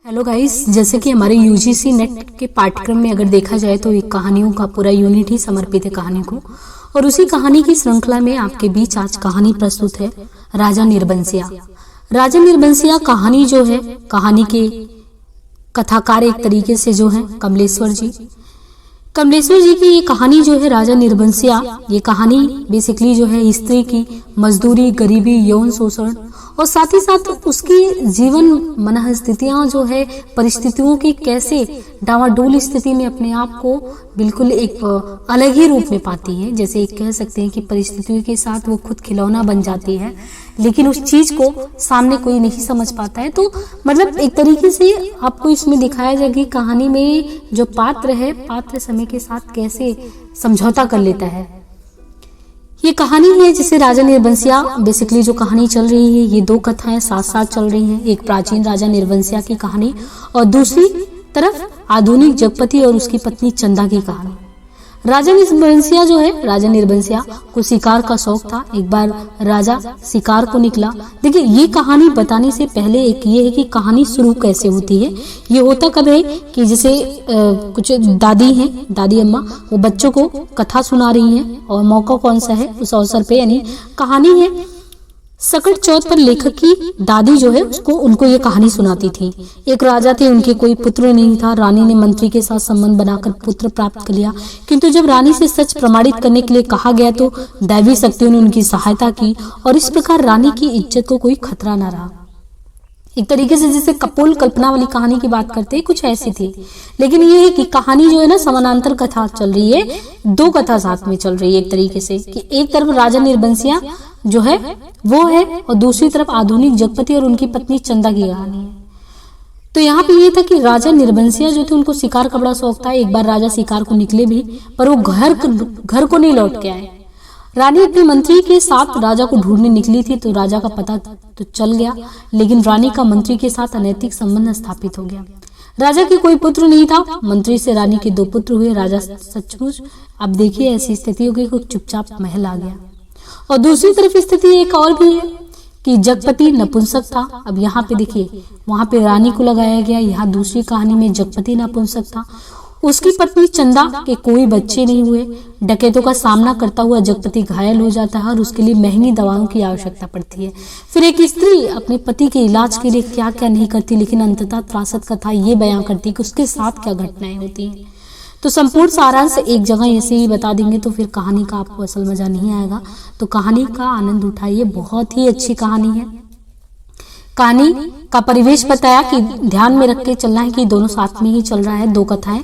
Hello guys, जैसे कि हमारे यूजीसी नेट के पाठ्यक्रम में अगर देखा जाए तो एक कहानियों का पूरा यूनिट ही समर्पित है कहानी को। और उसी कहानी की श्रृंखला में आपके बीच आज कहानी प्रस्तुत है राजा निर्बंसिया। राजा निर्बंसिया कहानी जो है, कहानी के कथाकार एक तरीके से जो है कमलेश्वर जी की ये कहानी जो है राजा निर्बंसिया, ये कहानी बेसिकली जो है स्त्री की मजदूरी, गरीबी, यौन शोषण और साथ ही साथ उसकी जीवन मनः स्थितियां जो है परिस्थितियों की कैसे डावाडोल स्थिति में अपने आप को बिल्कुल एक अलग ही रूप में पाती है। जैसे कह सकते हैं कि परिस्थितियों के साथ वो खुद खिलौना बन जाती है, लेकिन उस चीज को सामने कोई नहीं समझ पाता है। तो मतलब एक तरीके से आपको इसमें दिखाया जाएगा कि कहानी में जो पात्र है, पात्र समय के साथ कैसे समझौता कर लेता है। ये कहानी है जिसे राजा निर्बंसिया, बेसिकली जो कहानी चल रही है, ये दो कथाएं साथ साथ चल रही हैं। एक प्राचीन राजा निर्बंसिया की कहानी और दूसरी तरफ आधुनिक जगपति और उसकी पत्नी चंदा की कहानी। राजा निर्बंसिया जो है, राजा निर्बंसिया को शिकार का शौक था। एक बार राजा शिकार को निकला। देखिए, ये कहानी बताने से पहले एक ये है कि कहानी शुरू कैसे होती है। ये होता कब है कि जैसे कुछ दादी हैं, दादी अम्मा, वो बच्चों को कथा सुना रही हैं और मौका कौन सा है उस अवसर पे, यानी कहानी है सकट चौथ पर लेखक की दादी जो है उनको ये कहानी सुनाती थी। एक राजा थे, उनके कोई पुत्र नहीं था। रानी ने मंत्री के साथ संबंध बनाकर पुत्र प्राप्त कर लिया, किंतु जब रानी से सच प्रमाणित करने के लिए कहा गया तो दैवी शक्तियों ने उनकी सहायता की और इस प्रकार रानी की इज्जत को कोई खतरा न रहा। एक तरीके से जैसे कपोल कल्पना वाली कहानी की बात करते हैं, कुछ ऐसी थी। लेकिन ये है कि कहानी जो है ना, समानांतर कथा चल रही है, दो कथा साथ में चल रही है। एक तरीके से कि एक तरफ राजा निर्बंसिया जो है वो है और दूसरी तरफ आधुनिक जगपति और उनकी पत्नी चंदा की कहानी है। तो यहाँ पे ये था कि राजा निर्बंसिया जो थे, उनको शिकार का बड़ा शौक था। एक बार राजा शिकार को निकले भी, पर वो घर को नहीं लौट के आए। रानी अपने मंत्री के साथ राजा को ढूंढने निकली थी, तो राजा का पता तो चल गया, लेकिन रानी का मंत्री के साथ अनैतिक संबंध स्थापित हो गया। राजा के कोई पुत्र नहीं था। मंत्री से रानी के दो पुत्र हुए। राजा सचमुच, अब देखिए ऐसी स्थिति हो गई, चुपचाप महल आ गया। और दूसरी तरफ स्थिति एक और भी है कि जगपति नपुंसक था। अब यहाँ पे देखिए, वहां पे रानी को लगाया गया, यहाँ दूसरी कहानी में जगपति नपुंसक था। उसकी पत्नी चंदा के कोई बच्चे नहीं हुए। डकैतों का सामना करता हुआ जगपति घायल हो जाता है और उसके लिए महंगी दवाओं की आवश्यकता पड़ती है। फिर एक स्त्री अपने पति के इलाज के लिए क्या क्या नहीं करती, लेकिन अंततः त्रासद कथा ये बयां करती है कि उसके साथ क्या घटनाएं होती हैं। तो संपूर्ण सारांश एक जगह ऐसे ही बता देंगे तो फिर कहानी का आपको असल मजा नहीं आएगा। तो कहानी का आनंद उठाइए, बहुत ही अच्छी कहानी है। कहानी का परिवेश बताया कि ध्यान में रख के चलना है कि दोनों साथ में ही चल रहा है, दो कथाएं।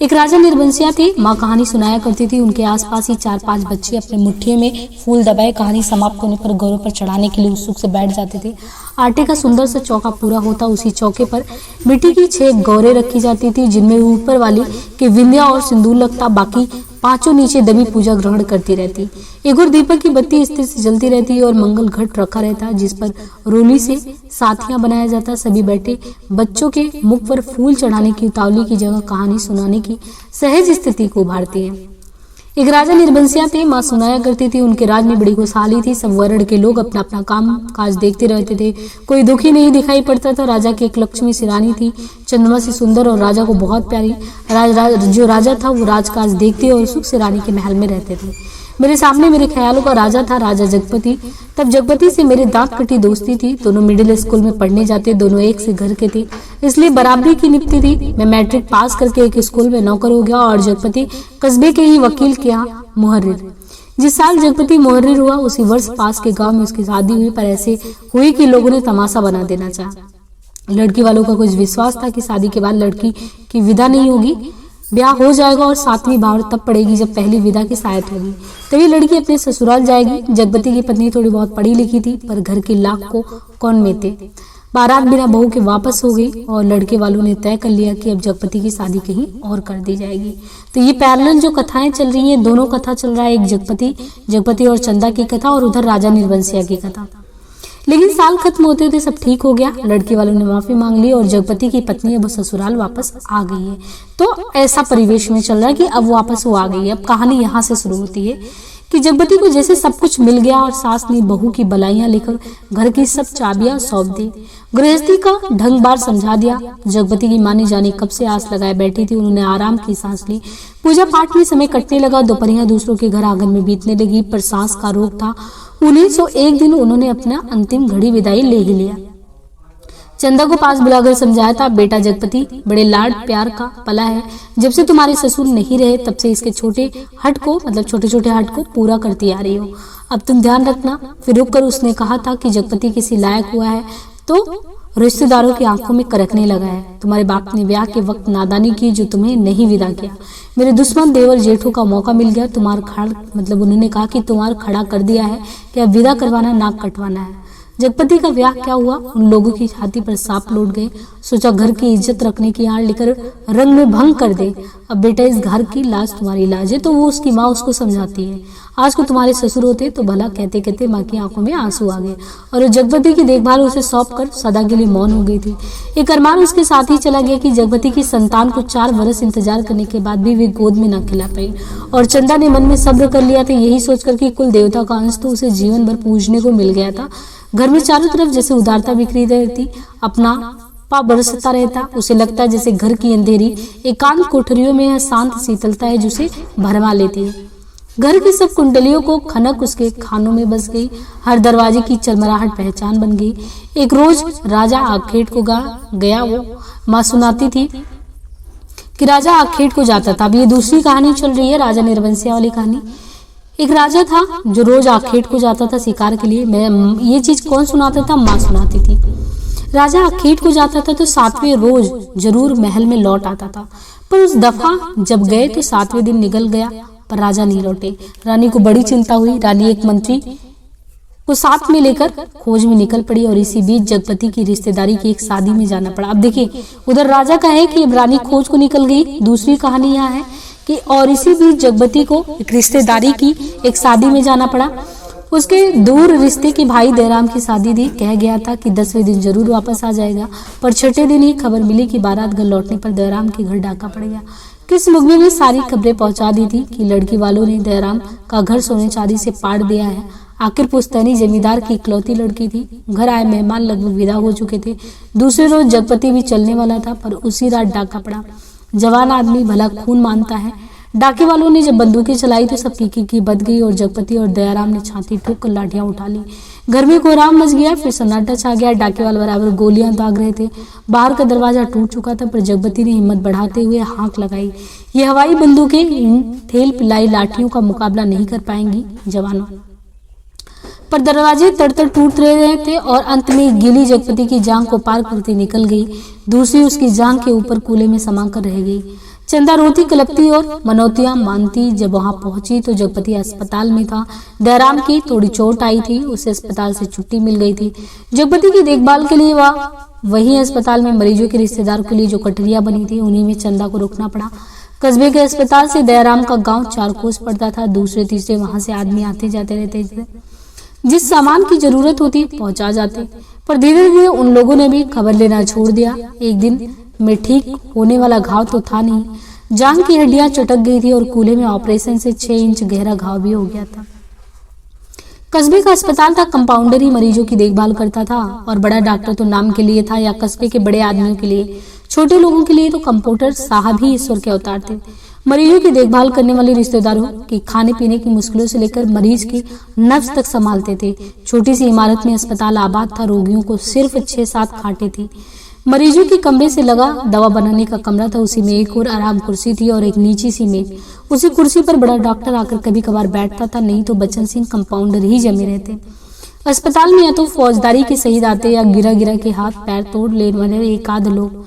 एक राजा निर्बंसिया थे, माँ कहानी सुनाया करती थी। उनके आसपास ही 4-5 बच्चे अपने मुट्ठी में फूल दबाए कहानी समाप्त होने पर घरों पर चढ़ाने के लिए उत्सुक से बैठ जाते थे। आटे का सुंदर सा चौका पूरा होता, उसी चौके पर मिट्टी की 6 गौरें रखी जाती थी, जिनमें ऊपर वाली के विंध्या और सिंदूर लगता, बाकी 5 नीचे दबी पूजा ग्रहण करती रहती। एक और दीपक की बत्ती स्थिर से जलती रहती और मंगल घट रखा रहता, जिस पर रोली से साथियां बनाया जाता। सभी बैठे बच्चों के मुख पर फूल चढ़ाने की उतावली की जगह कहानी सुनाने की सहज स्थिति को उभारती है। एक राजा निर्बंसिया थे, माँ सुनाया करती थी। उनके राज में बड़ी खुशहाली थी। सब वर्ण के लोग अपना अपना काम काज देखते रहते थे, कोई दुखी नहीं दिखाई पड़ता था। राजा की एक लक्ष्मी सी रानी थी, चंद्रमा से सुंदर और राजा को बहुत प्यारी। जो राजा था वो राजकाज देखते और सुख से रानी के महल में रहते थे। मेरे सामने मेरे ख्यालों का राजा था, राजा जगपति। तब जगपति से मेरे दांत कटी दोस्ती थी। दोनों मिडिल स्कूल में पढ़ने जाते, दोनों एक से घर के थे, इसलिए बराबरी की निपटी थी। मैं मैट्रिक पास करके एक स्कूल में नौकर हो गया और जगपति कस्बे के ही वकील के यहाँ मुहर्रिर। जिस साल जगपति मुहर्रिर हुआ, उसी वर्ष पास के गांव में उसकी शादी हुई, पर ऐसे हुई कि लोगों ने तमाशा बना देना चाहा। लड़की वालों का कुछ विश्वास था कि शादी के बाद लड़की की विदा नहीं होगी, ब्याह हो जाएगा और 7वीं बार तब पड़ेगी जब पहली विदा की शायद होगी, तभी लड़की अपने ससुराल जाएगी। जगपति की पत्नी थोड़ी बहुत पढ़ी लिखी थी, पर घर की लाख को कौन मेते। बारात बिना बहू के वापस हो गई और लड़के वालों ने तय कर लिया कि अब जगपति की शादी कहीं और कर दी जाएगी। तो ये पैरेलल जो कथाएं चल रही हैं, दोनों कथा चल रहा है, एक जगपति और चंदा की कथा और उधर राजा निर्बंसिया की कथा। लेकिन साल खत्म होते होते सब ठीक हो गया। लड़के वालों ने माफी मांग ली और जगपति की पत्नी अब ससुराल वापस आ गई है। तो ऐसा परिवेश में चल रहा है कि अब वापस वो आ गई है। अब कहानी यहाँ से शुरू होती है कि जगपति को जैसे सब कुछ मिल गया और सास ने बहू की बलाइयां लेकर घर की सब चाबियां सौंप दी, गृहस्थी का ढंग बार समझा दिया। जगपति की मां ने जाने कब से आस लगाए बैठी थी। उन्होंने आराम की सांस ली। पूजा पाठ में समय कटने लगा। दोपहरियां दूसरों के घर आंगन में बीतने लगी, पर सास का रोग था। 1901 दिन उन्होंने अपना अंतिम घड़ी विदाई ले ही लिया। चंदा को पास बुलाकर समझाया था, बेटा जगपति बड़े लाड प्यार का पला है। जब से तुम्हारे ससुर नहीं रहे तब से इसके छोटे हट को मतलब छोटे छोटे हट को पूरा करती आ रही हो। अब तुम ध्यान रखना। फिर रुक कर उसने कहा था कि जगपति किसी लायक हुआ है तो रिश्तेदारों की आंखों में करकने लगा है। तुम्हारे बाप ने ब्याह के वक्त नादानी की जो तुम्हें नहीं विदा किया। मेरे दुश्मन देवर जेठों का मौका मिल गया। तुम्हारा खड़ मतलब उन्होंने कहा कि तुम्हारा खड़ा कर दिया है कि अब विदा करवाना नाक कटवाना है। जगपति का ब्याह क्या हुआ? उन लोगों की छाती पर सांप लौट गए। सोचा घर की इज्जत रखने की आड़ लेकर रंग में भंग कर दे। अब बेटा इस घर की लाज तुम्हारी लाज है। तो वो उसकी माँ उसको समझाती है। आज को तुम्हारे ससुर होते तो भला कहते कहते माँ की आंखों में आंसू आ गए और जगपति की देखभाल उसे सौंप कर सदा के लिए मौन हो गई थी। एक अरमान उसके साथ ही चला गया कि जगपति की संतान को 4 वर्ष इंतजार करने के बाद भी वे गोद में न खिला पाई। और चंदा ने मन में सब्र कर लिया था, यही सोचकर कि कुल देवता का अंश तो उसे जीवन भर पूजने को मिल गया था। घर में चारों तरफ जैसे उदारता बिखरी रहती, अपना पा बरसता रहता। उसे लगता है जैसे घर की अंधेरी एकांत कोठरियों में शांत शीतलता है जिसे भरमा लेती है। घर की सब कुंडलियों को खनक उसके खानों में बस गई। हर दरवाजे की चरमराहट पहचान बन गई। एक रोज राजा आखेट को गया। वो माँ सुनाती थी कि राजा आखेट को जाता था। अब ये दूसरी कहानी चल रही है, राजा निर्वंशिया वाली कहानी। एक राजा था जो रोज आखेट को जाता था शिकार के लिए। मैं ये चीज कौन सुनाता था? माँ सुनाती थी। राजा आखेट को जाता था तो 7वें रोज जरूर महल में लौट आता था, पर उस दफा जब गए तो 7वें दिन निकल गया पर राजा नहीं लौटे। रानी को बड़ी चिंता हुई। रानी एक मंत्री को साथ में लेकर खोज में निकल पड़ी और इसी बीच जगपति की रिश्तेदारी की एक शादी में जाना पड़ा। अब देखिए, उधर राजा का है कि रानी खोज को निकल गई। दूसरी कहानी यहाँ है कि और इसी बीच जगपति को एक रिश्तेदारी की एक शादी में जाना पड़ा। उसके दूर रिश्ते के भाई दयाराम की शादी थी। कह गया था कि 10वें दिन जरूर वापस आ जाएगा, पर 6ठे दिन ही खबर मिली कि बारात घर लौटने पर दयाराम के घर डाका पड़ गया। किस मुखबिर ने सारी खबरें पहुंचा दी थी कि लड़की वालों ने दयाराम का घर सोने चांदी से पाट दिया है। आखिर पुश्तैनी जमींदार की इकलौती लड़की थी। घर आए मेहमान लगभग विदा हो चुके थे। दूसरे रोज जगपति भी चलने वाला था, पर उसी रात डाका पड़ा। जवान आदमी भला खून मानता है। डाके वालों ने जब बंदूकें चलाई तो सब की बद गई और जगपति और दयाराम ने छाती ठोक कर लाठियां उठा ली। घर में कोहराम मच गया। फिर सन्नाटा छा गया। डाके वाले बराबर गोलियां दाग रहे थे। बाहर का दरवाजा टूट चुका था, पर जगपति ने हिम्मत बढ़ाते हुए हाँक लगाई। ये हवाई बंदूकें इन थेल पिलाई लाठियों का मुकाबला नहीं कर पाएंगी जवानों। पर दरवाजे तड़तड़ टूट रहे थे और अंत में गीली जगपति की जांघ को पार करती निकल गई। दूसरी उसकी जांघ के ऊपर कूले में समाकर रह गई। चंदा रोती कलपती और मनौतियां मानती। जब वहां पहुंची तो जगपति अस्पताल में था। दयाराम की थोड़ी चोट आई थी, उसे अस्पताल से छुट्टी मिल गई थी। जगपति की देखभाल के लिए वही अस्पताल में मरीजों के रिश्तेदार के लिए जो कटरिया बनी थी, उन्हीं में चंदा को रुकना पड़ा। कस्बे के अस्पताल से दयाराम का गांव 4 कोस पड़ता था। दूसरे तीसरे वहां से आदमी आते जाते रहते थे। जिस सामान की जरूरत होती पहुंचा जाते, पर धीरे धीरे उन लोगों ने भी खबर लेना छोड़ दिया। एक दिन में ठीक होने वाला घाव तो था नहीं, जांघ की हड्डियां चटक गई थी और कूल्हे में ऑपरेशन से 6 इंच गहरा घाव भी हो गया था। कस्बे का अस्पताल था। कंपाउंडर ही मरीजों की देखभाल करता था और बड़ा डॉक्टर तो नाम के लिए था या कस्बे के बड़े आदमियों के लिए। छोटे लोगों के लिए तो कंपाउंडर साहब ही ईश्वर के अवतार थे। मरीजों की देखभाल करने वाले रिश्तेदारों की खाने पीने की मुश्किलों से लेकर मरीज की नब्ज तक संभालते थे। छोटी सी इमारत में अस्पताल आबाद था। रोगियों को सिर्फ 6-7 खाटें थी। मरीजों के कमरे से लगा दवा बनाने का कमरा था। उसी में एक और आराम कुर्सी थी और एक नीची सी मेज। उसी कुर्सी पर बड़ा डॉक्टर आकर कभी कभार बैठता था, नहीं तो बच्चन सिंह कंपाउंडर ही जमे रहते। अस्पताल में या तो फौजदारी के शहीद आते या गिरा के हाथ पैर तोड़ लेने वाले एक आध लोग।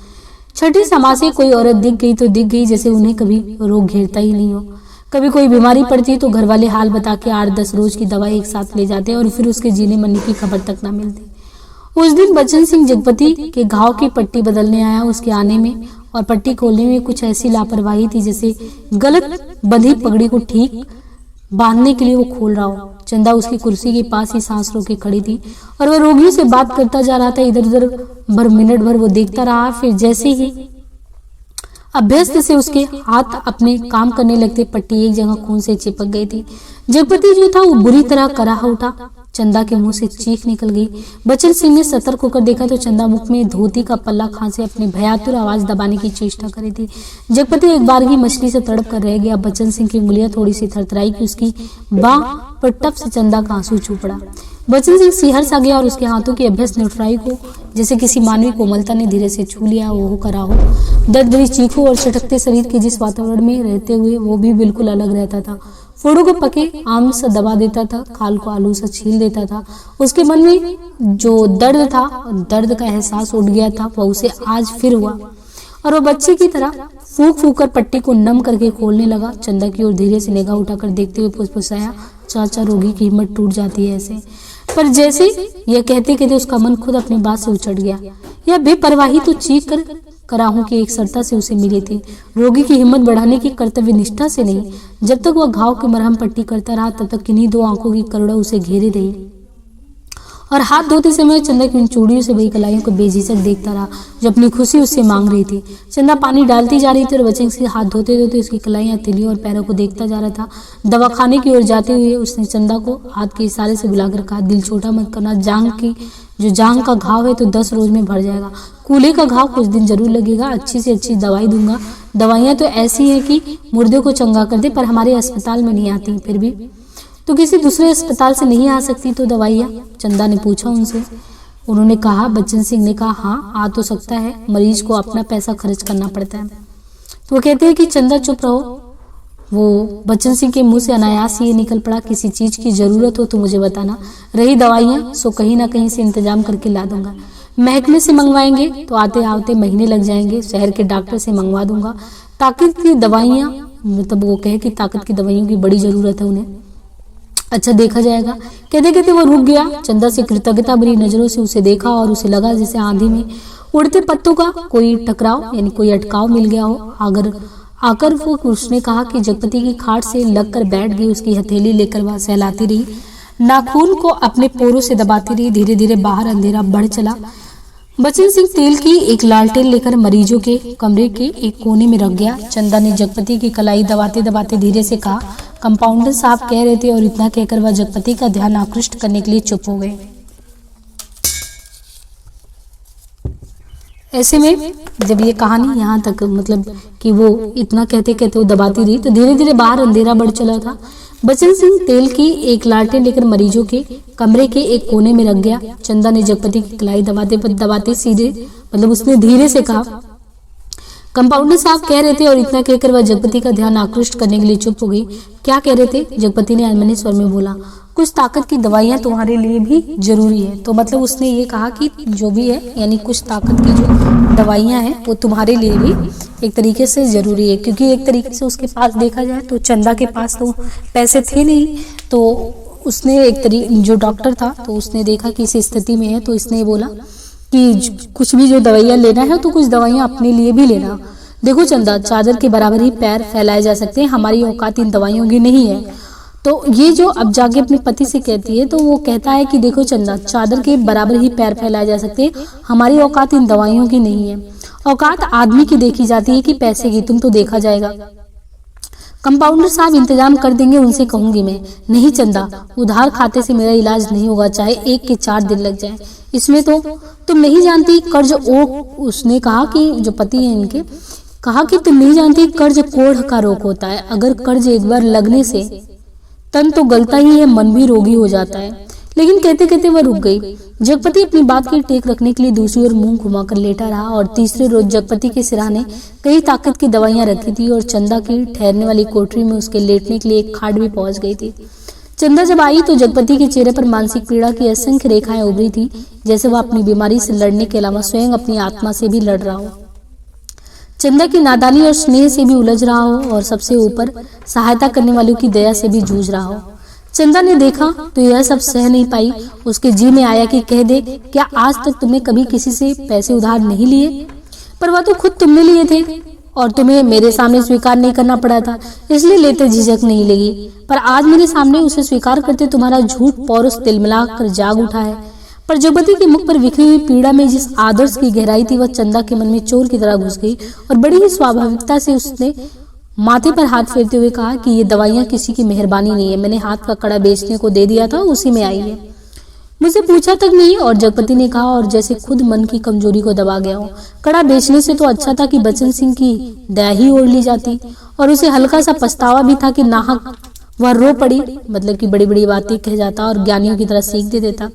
छठी समाज से कोई औरत दिख गई तो दिख गई, जैसे उन्हें कभी रोग घेरता ही नहीं हो। कभी कोई बीमारी पड़ती तो घर वाले हाल बता के 8-10 रोज की दवा एक साथ ले जाते और फिर उसके जीने मरने की खबर तक ना मिलती। उस दिन बच्चन सिंह जगपति के घाव की पट्टी बदलने आया। उसके आने में और पट्टी खोलने में कुछ ऐसी लापरवाही थी जैसे गलत बंधी पगड़ी को ठीक बांधने के लिए वो खोल रहा हो। चंदा उसकी कुर्सी के पास ही सांस रोके खड़ी थी और वह रोगियों से बात करता जा रहा था। इधर उधर मिनट भर वो देखता रहा। फिर जैसे ही अभ्यस्त से उसके हाथ अपने काम करने लगते। पट्टी एक जगह खून से चिपक गई थी। जगपति जो था वो बुरी तरह कराह उठा। चंदा के मुंह से चीख निकल गई। बचन सिंह ने सतर्क होकर देखा तो चंदा मुख में धोती का पल्ला खांसे अपनी भयातुर आवाज दबाने की चेष्टा करी थी। जगपति एक बार की मछली से तड़प कर रह गया। बचन सिंह की उंगलियां थोड़ी सी थरथराई कि उसकी बाह पर टप से चंदा का आंसू छू पड़ा। बचन सिंह सिहर सा गया और उसके हाथों की अभ्यस्त निठुराई को जैसे किसी मानवीय कोमलता ने धीरे से छू लिया। वो करा हो दर्द भरी चीखों और चटकते शरीर के जिस वातावरण में रहते हुए वो भी बिल्कुल अलग रहता था। फोड़ों को पके आम सा दबा देता था, खाल को आलू सा छील देता था। उसके मन में जो दर्द था, दर्द का एहसास उठ गया था, वह उसे आज फिर हुआ और वो बच्चे की तरह फूंक फूंक कर पट्टी को नम करके खोलने लगा। चंदा की ओर धीरे से निगाह उठाकर देखते हुए फुसफुसाया, चाचा रोगी की हिम्मत टूट जाती है ऐसे। पर जैसे यह कहते कहते उसका मन खुद अपनी बात से उचट गया। यह बेपरवाही तो चीख कर कराहों की एक सरता से उसे मिली थी, रोगी की हिम्मत बढ़ाने की कर्तव्य निष्ठा से नहीं। जब तक वह घाव की मरहम पट्टी करता रहा तब तक किन्हीं दो आंखों की करुणा उसे घेरे रही और हाथ धोते समय चंदा की उन चूड़ियों से भरी कलाइयों को बेझिझक देखता रहा जो अपनी खुशी उससे मांग रही थी। चंदा पानी डालती जा रही थी और बचन से हाथ धोते धोते उसकी कलाइयां, हथेलियों और पैरों को देखता जा रहा था। दवाखाने की ओर जाते हुए उसने चंदा को हाथ के इशारे से बुलाकर कहा, दिल छोटा मत करना, जांग का घाव है तो 10 रोज में भर जाएगा। कूल्हे का घाव कुछ दिन जरूर लगेगा, अच्छी से अच्छी दवाई दूंगा। दवाइयां तो ऐसी हैं कि मुर्दे को चंगा कर दे, पर हमारे अस्पताल में नहीं आती। फिर भी तो किसी दूसरे अस्पताल से नहीं आ सकती तो दवाइयाँ? चंदा ने पूछा उनसे। उन्होंने कहा, बच्चन सिंह ने कहा, हाँ आ तो सकता है, मरीज को अपना पैसा खर्च करना पड़ता है। तो वो कहते हैं कि चंदा चुप रहो। वो बच्चन सिंह के मुंह से अनायास ये निकल पड़ा, किसी चीज की जरूरत हो तो मुझे बताना, रही दवाइयाँ सो कहीं ना कहीं से इंतजाम करके ला दूंगा। महकमे से मंगवाएंगे तो आते आते महीने लग जाएंगे, शहर के डॉक्टर से मंगवा दूंगा। ताकत की दवाइयाँ, मतलब वो कहे कि ताकत की दवाइयों की बड़ी जरूरत है उन्हें। अच्छा देखा जाएगा। कहते कहते वो रुक गया। चंदा से कृतज्ञता भरी नजरों से उसे देखा और उसे लगा जैसे आंधी में उड़ते पत्तों का कोई टकराव यानी कोई अटकाव मिल गया हो। आकर वो उसने कहा कि जगपति की खाट से लगकर बैठ गई। उसकी हथेली लेकर वह सहलाती रही, नाखून को अपने पोरों से दबाती रही। धीरे धीरे बाहर अंधेरा बढ़ चला। बचन सिंह तेल की एक लालटेन लेकर मरीजों के कमरे के एक कोने में रख गया। चंदा ने जगपति की कलाई दबाते दबाते धीरे से कहा, कंपाउंडर साहब कह रहे थे, और इतना कहकर वह जगपति का ध्यान आकृष्ट करने के लिए चुप हो गए। ऐसे में जब ये कहानी यहाँ तक मतलब कि वो इतना कहते कहते वो दबाती रही तो धीरे धीरे बाहर अंधेरा बढ़ चला था। बचन सिंह तेल की एक लालटेन लेकर मरीजों के कमरे के एक कोने में रख गया। चंदा ने जगपति की कलाई दबाते सीधे मतलब उसने धीरे से कहा, कंपाउंडर साहब कह रहे थे, और इतना कहकर वह जगपति का ध्यान आकृष्ट करने के लिए चुप हो गई। क्या कह रहे थे? जगपति ने अनमने स्वर में बोला, कुछ ताकत की दवाइयां तुम्हारे लिए भी जरूरी है। तो मतलब उसने ये कहा कि जो भी है यानी कुछ ताकत की जो दवाइयां हैं वो तुम्हारे लिए भी एक तरीके से जरूरी है, क्योंकि एक तरीके से उसके पास देखा जाए तो चंदा के पास तो पैसे थे नहीं, तो उसने जो डॉक्टर था तो उसने देखा कि इस स्थिति में है, तो इसने बोला कि कुछ भी जो दवाइयाँ लेना है तो कुछ दवाइयाँ अपने लिए भी लेना। देखो चंदा, चादर के बराबर ही पैर फैलाए जा सकते हैं, हमारी औकात इन दवाइयों की नहीं है। तो ये जो अब जाके अपने पति से कहती है तो वो कहता है कि देखो चंदा, चादर के बराबर ही पैर फैलाए जा सकते हैं, हमारी औकात इन दवाइयों की नहीं है। औकात आदमी की देखी जाती है कि पैसे की, तुम तो देखा जाएगा। कंपाउंडर साहब इंतजाम कर देंगे, उनसे कहूंगी मैं। नहीं चंदा, उधार खाते से मेरा इलाज नहीं होगा, चाहे 1 के 4 दिन लग जाए। इसमें तो तुम नहीं जानती कर्ज उसने कहा कि जो पति है इनके कहा कि तुम नहीं जानती कर्ज कोढ़ का रोग होता है। अगर कर्ज एक बार लगने से तन तो गलता ही है, मन भी रोगी हो जाता है। लेकिन कहते कहते वह रुक गई। जगपति अपनी बात की टेक रखने के लिए दूसरी ओर मुंह घुमाकर लेटा रहा, और तीसरे रोज जगपति के सिरहाने कई ताकत की दवाइयां रखी थी और चंदा की ठहरने वाली कोठरी में उसके लेटने के लिए एक खाट भी पहुंच गई थी। चंदा जब आई तो जगपति के चेहरे पर मानसिक पीड़ा की असंख्य रेखाएं उभरी थी, जैसे वह अपनी बीमारी से लड़ने के अलावा स्वयं अपनी आत्मा से भी लड़ रहा हो, चंदा की नादानी और स्नेह से भी उलझ रहा हो, और सबसे ऊपर सहायता करने वालों की दया से भी जूझ रहा हो। चंदा ने देखा तो यह सब सह नहीं पाई। उसके जी में आया कि कह दे, क्या आज तक तुमने कभी किसी से पैसे उधार नहीं लिए? पर वह तो खुद तुमने लिए थे और तुम्हें मेरे सामने स्वीकार नहीं करना पड़ा था, इसलिए लेते झिझक नहीं लगी। पर आज मेरे सामने उसे स्वीकार करते तुम्हारा झूठ पौरुष तिलमिला कर जाग उठा है। पर जगपति के मुख पर बिखरी हुई पीड़ा में जिस आदर्श की गहराई थी, वह चंदा के मन में चोर की तरह घुस गई और बड़ी ही स्वाभाविकता से उसने माथे पर हाथ फेरते हुए कहा कि ये दवाइयां किसी की मेहरबानी नहीं है, मैंने हाथ का कड़ा बेचने को दे दिया था, उसी में आई है, मुझे पूछा तक नहीं। और जगपति ने कहा और जैसे खुद मन की कमजोरी को दबा गया हो, कड़ा बेचने से तो अच्छा था कि बचन सिंह की दया ही ओढ़ ली जाती। और उसे हल्का सा पछतावा भी था कि नाहक वह रो पड़ी, मतलब कि बड़ी बड़ी बातें कह जाता और ज्ञानियों की तरह सीख दे देता।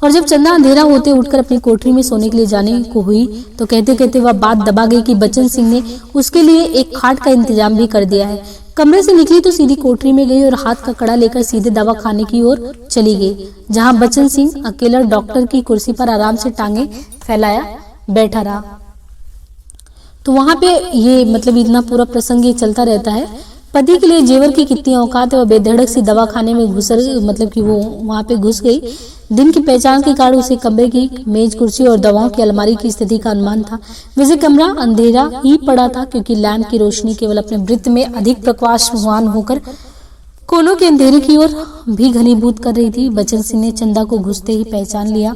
और जब चंदा अंधेरा होते उठकर अपनी कोठरी में सोने के लिए जाने को हुई तो कहते कहते वह बात दबा गई कि बचन सिंह ने उसके लिए एक खाट का इंतजाम भी कर दिया है। कमरे से निकली तो सीधी कोठरी में गई और हाथ का कड़ा लेकर सीधे दवा खाने की ओर चली गई, जहां बचन सिंह अकेला डॉक्टर की कुर्सी पर आराम से टांगे फैलाया बैठा रहा। तो वहां पे ये मतलब इतना पूरा प्रसंग ये चलता रहता है। पति के लिए जेवर की कितनी औकात है, वह बेधड़क सी दवा खाने में मतलब कि वो वहां पे घुस गई। दिन की पहचान के कारण उसे कमरे की मेज कुर्सी और दवाओं की अलमारी की स्थिति का अनुमान था। वैसे कमरा अंधेरा ही पड़ा था क्योंकि लैंप की रोशनी केवल अपने वृत्त में अधिक प्रकाशवान होकर कोनों के अंधेरे की ओर भी घनीभूत कर रही थी। बचन सिंह ने चंदा को घुसते ही पहचान लिया।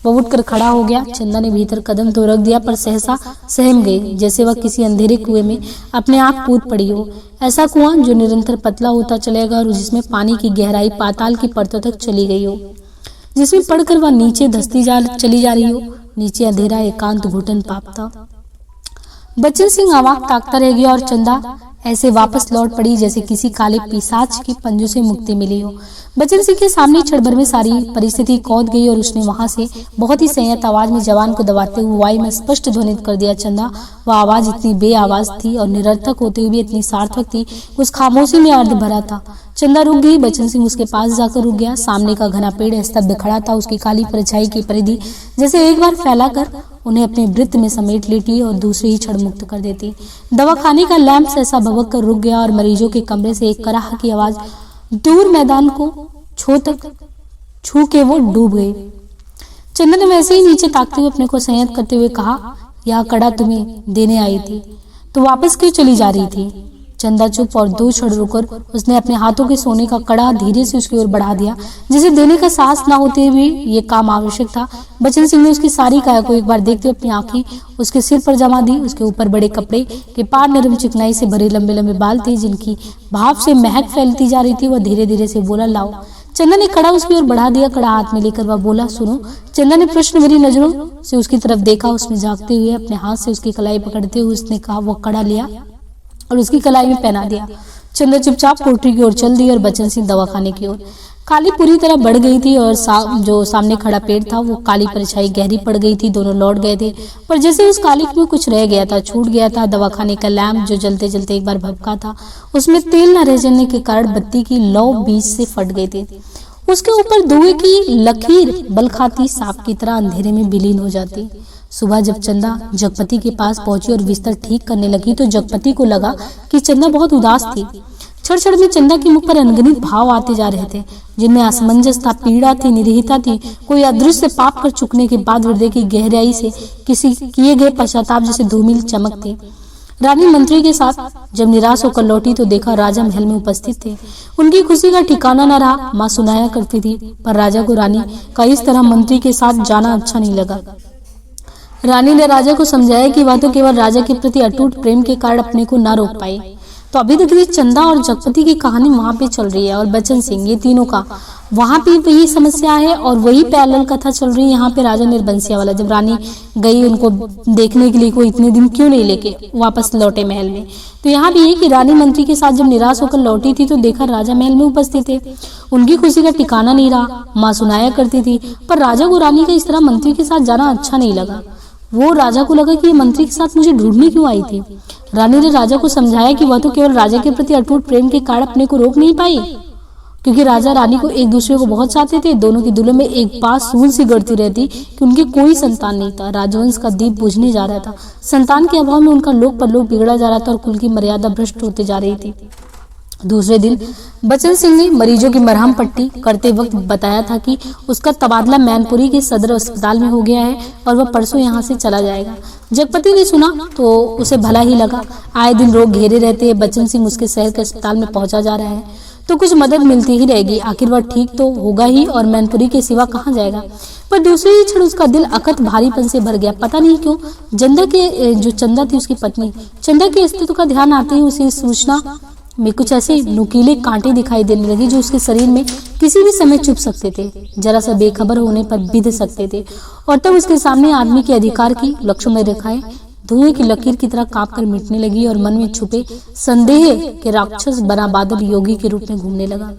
वह उठकर खड़ा हो गया। चंदा ने भीतर कदम तो रख दिया पर सहसा सहम गई, जैसे वह किसी अंधेरे कुएं में अपने आप कूद पड़ी हो। ऐसा कुआं जो निरंतर पतला होता चलेगा और जिसमें पानी की गहराई पाताल की परतों तक चली गई हो, जिसमें पड़कर वह नीचे धंसती चली जा रही हो। नीचे अंधेरा एकांत घुटन पापता। बच्चन सिंह अवाक ताकता रह गया और चंदा ऐसे वापस लौट पड़ी जैसे किसी काले पिशाच के पंजों से मुक्ति मिली हो। बच्चन सिंह के सामने क्षण भर में सारी परिस्थिति कौंध गई और उसने वहां से बहुत ही संयत आवाज में जवान को दबाते हुए वायु में स्पष्ट ध्वनित कर दिया, चंदा। वह आवाज इतनी बेआवाज थी और निरर्थक होते हुए इतनी सार्थक थी, उस खामोशी में अर्थ भरा था। चंदा रुक गई। बच्चन सिंह उसके पास जाकर रुक गया। सामने का घना पेड़ स्तब्ध खड़ा था, उसकी काली परछाई की परिधि जैसे एक बार फैलाकर उन्हें अपने वृत्त में समेट लेती और दूसरे ही क्षण मुक्त कर देती। दवाखाने का लैंप ऐसा भभक कर रुक गया और मरीजों के कमरे से एक कराह की आवाज दूर मैदान को छू के वो डूब गई। चंदा ने वैसे ही नीचे ताकते हुए अपने को संयत करते हुए कहा, यह कड़ा तुम्हें देने आई थी तो वापस क्यों चली जा रही थी? चंदा चुप और दो क्षण रुककर उसने अपने हाथों के सोने का कड़ा धीरे से उसकी ओर बढ़ा दिया, जिसे देने का साहस न होते हुए ये काम आवश्यक था। बच्चन सिंह ने उसकी सारी काया को एक बार देखते हुए अपनी आंखें उसके सिर पर जमा दी। उसके ऊपर बड़े कपड़े के पार नरम चिकनाई से भरे लंबे लंबे बाल थे, जिनकी भाप से महक फैलती जा रही थी। वह धीरे धीरे से बोला, लाओ। चंदा ने कड़ा उसकी ओर बढ़ा दिया। कड़ा हाथ में लेकर वह बोला, सुनो। चंदा ने प्रश्न भरी नजरों से उसकी तरफ देखा। उसमें झांकते हुए अपने हाथ से उसकी कलाई पकड़ते हुए उसने कहा, वह कड़ा लिया और उसकी कलाई में पहना दिया। चंदा चुपचाप कोठरी की ओर चल दी और बच्चन सिंह दवाखाने की ओर। काली पूरी तरह बढ़ गई थी और जो सामने खड़ा पेड़ था वो काली परछाई गहरी पड़ गई थी। दोनों लौट गए थे पर जैसे उस कालिक में कुछ रह गया था, छूट गया था। दवाखाने का लैंप जो जलते जलते एक बार भभका था, उसमें तेल न रह जाने के कारण बत्ती की लौ बीच से फट गई थी। उसके ऊपर धुएं की लकीर बल खाती सांप की तरह अंधेरे में विलीन हो जाती। सुबह जब चंदा जगपति के पास पहुंची और बिस्तर ठीक करने लगी तो जगपति को लगा कि चंदा बहुत उदास थी। क्षण क्षण में चंदा के मुख पर अनगिनत भाव आते जा रहे थे, जिनमें असमंजस था, पीड़ा थी, निरीहता थी। कोई अदृश्य पाप कर चुकने के बाद हृदय की गहराई से किसी किए गए पश्चाताप जैसे धूमिल चमक थी। रानी मंत्री के साथ जब निराश होकर लौटी तो देखा राजा महल में उपस्थित थे। उनकी खुशी का ठिकाना न रहा। माँ सुनाया करती थी पर राजा को रानी का इस तरह मंत्री के साथ जाना अच्छा नहीं लगा। रानी ने राजा को समझाया कि वह तो केवल राजा के प्रति अटूट प्रेम के कारण अपने को न रोक पाई। तो अभी तक ये चंदा और जगपति की कहानी वहां पे चल रही है और बच्चन सिंह, ये तीनों का वहां पे वही समस्या है और वही पैरेलल कथा चल रही है यहाँ पे राजा निर्बंसिया वाला। जब रानी गई उनको देखने के लिए, कोई इतने दिन क्यों नहीं लेके वापस लौटे महल में, तो यहाँ भी है कि रानी मंत्री के साथ जब निराश होकर लौटी थी तो देखा राजा महल में उपस्थित थे। उनकी खुशी का ठिकाना नहीं रहा। माँ सुनाया करती थी पर राजा को रानी का इस तरह मंत्री के साथ जाना अच्छा नहीं लगा। वो राजा को लगा कि ये मंत्री के साथ मुझे ढूंढने क्यों आई थी। रानी ने राजा को समझाया कि वह तो केवल राजा के प्रति अटूट प्रेम के कारण अपने को रोक नहीं पाई, क्योंकि राजा रानी को एक दूसरे को बहुत चाहते थे। दोनों के दिलों में एक बात सूल सी गढ़ती रहती कि उनके कोई संतान नहीं था। राजवंश का दीप बुझने जा रहा था। संतान के अभाव में उनका लोक परलोक बिगड़ा जा रहा था और कुल की मर्यादा भ्रष्ट होते जा रही थी। दूसरे दिन बच्चन सिंह ने मरीजों की मरहम पट्टी करते वक्त बताया था कि उसका तबादला मैनपुरी के सदर अस्पताल में हो गया है और वह परसों यहाँ से चला जाएगा। जगपति ने सुना तो उसे भला ही लगा। आए दिन रोग घेरे रहते हैं। बच्चन सिंह उसके शहर के अस्पताल में पहुंचा जा रहा है। तो कुछ मदद मिलती ही रहेगी, आखिर वह ठीक तो होगा ही और मैनपुरी के सिवा कहाँ जाएगा। पर दूसरे ही क्षण उसका दिल अकत भारीपन से भर गया। पता नहीं क्यों चंदा थी उसकी पत्नी, चंदा के अस्तित्व का ध्यान आते ही उसे सूचना में कुछ ऐसे नुकीले कांटे दिखाई देने लगे जो उसके शरीर में किसी भी समय चुभ सकते थे, जरा सा बेखबर होने पर बिध सकते थे। और तब उसके सामने आदमी के अधिकार की लक्ष्मण रेखाएं धुएं की लकीर की तरह कांप कर मिटने लगी और मन में छुपे संदेह के राक्षस बना बादल योगी के रूप में घूमने लगा।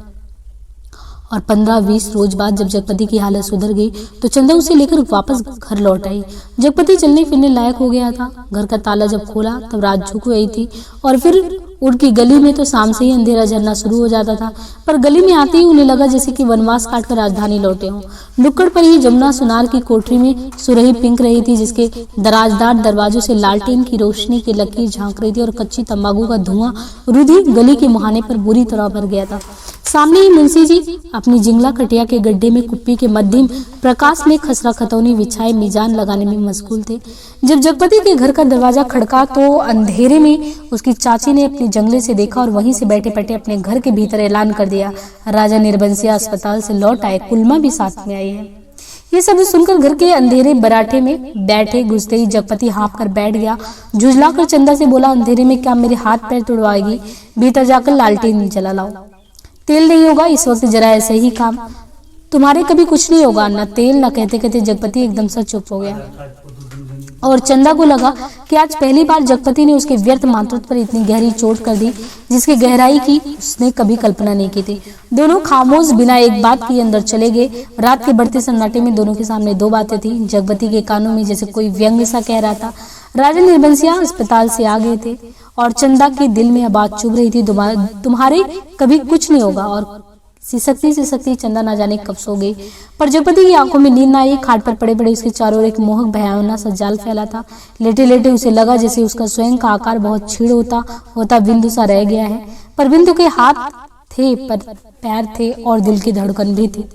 और 15-20 रोज बाद जब जगपति की हालत सुधर गई तो चंदा उसे लेकर वापस घर लौट आई। जगपति चलने फिरने लायक हो गया था। घर का ताला जब खोला तब रात झुक गई थी और फिर उनकी गली में तो शाम से ही अंधेरा झरना शुरू हो जाता था। पर गली में आते ही उन्हें लगा जैसे कि वनवास काटकर राजधानी लौटे हों। नुक्कड़ पर ही जमुना सुनार की कोठरी में सुरही पिंक रही थी, जिसके दराजदार दरवाजों से लालटेन की रोशनी की लकीर झांक रही थी और कच्ची तंबाकू का धुआं रुधि गली के मुहाने पर बुरी तरह भर गया था। सामने ही मुंशी जी अपनी जिंगला कटिया के गड्ढे में कुप्पी के मध्यम प्रकाश में खसरा खतौनी बिछाए मिजान लगाने में मशगूल थे। जब जगपति के घर का दरवाजा खड़का तो अंधेरे में उसकी चाची ने अपने जंगले से देखा और वहीं से बैठे बैठे अपने घर के भीतर ऐलान कर दिया, राजा निर्बंसिया अस्पताल से लौट आए, कुलमा भी साथ में आई है। ये सब सुनकर घर के अंधेरे बराठे में बैठे घुसते ही जगपति हाँप कर बैठ गया। झुंझलाकर चंदा से बोला, अंधेरे में क्या मेरे हाथ पैर तुड़वाएगी? भीतर जाकर लालटेन जला लाओ। तेल नहीं होगा इस वक्त, जरा ऐसे ही काम, तुम्हारे कभी कुछ नहीं होगा, न तेल न कहते कहते जगपति एकदम से चुप हो गया। और चंदा को लगा कि आज पहली बार जगपति ने उसके व्यर्थ मातृत्व पर इतनी गहरी चोट कर दी जिसकी गहराई की उसने कभी कल्पना नहीं की थी। दोनों खामोश बिना एक बात के अंदर चले गए। रात के बढ़ते सन्नाटे में दोनों के सामने दो बातें थी। जगपति के कानों में जैसे कोई व्यंग सा कह रहा था, राजा निर्बंसिया अस्पताल से आ गए थे। और चंदा के दिल में बात चुभ रही थी, तुम्हारे कभी कुछ नहीं होगा। और सिसकती चंदा ना जाने कब सो गई। पर जगपति की आंखों में नींद ना आई। खाट पर पड़े पड़े उसके चारों ओर एक मोहक भयावना सा जाल फैला था। लेटे लेटे उसे लगा जैसे उसका स्वयं का आकार बहुत छीड़ होता बिंदु सा रह गया है। पर बिंदु के हाथ थे, पर पैर थे और दिल की धड़कन भी थी।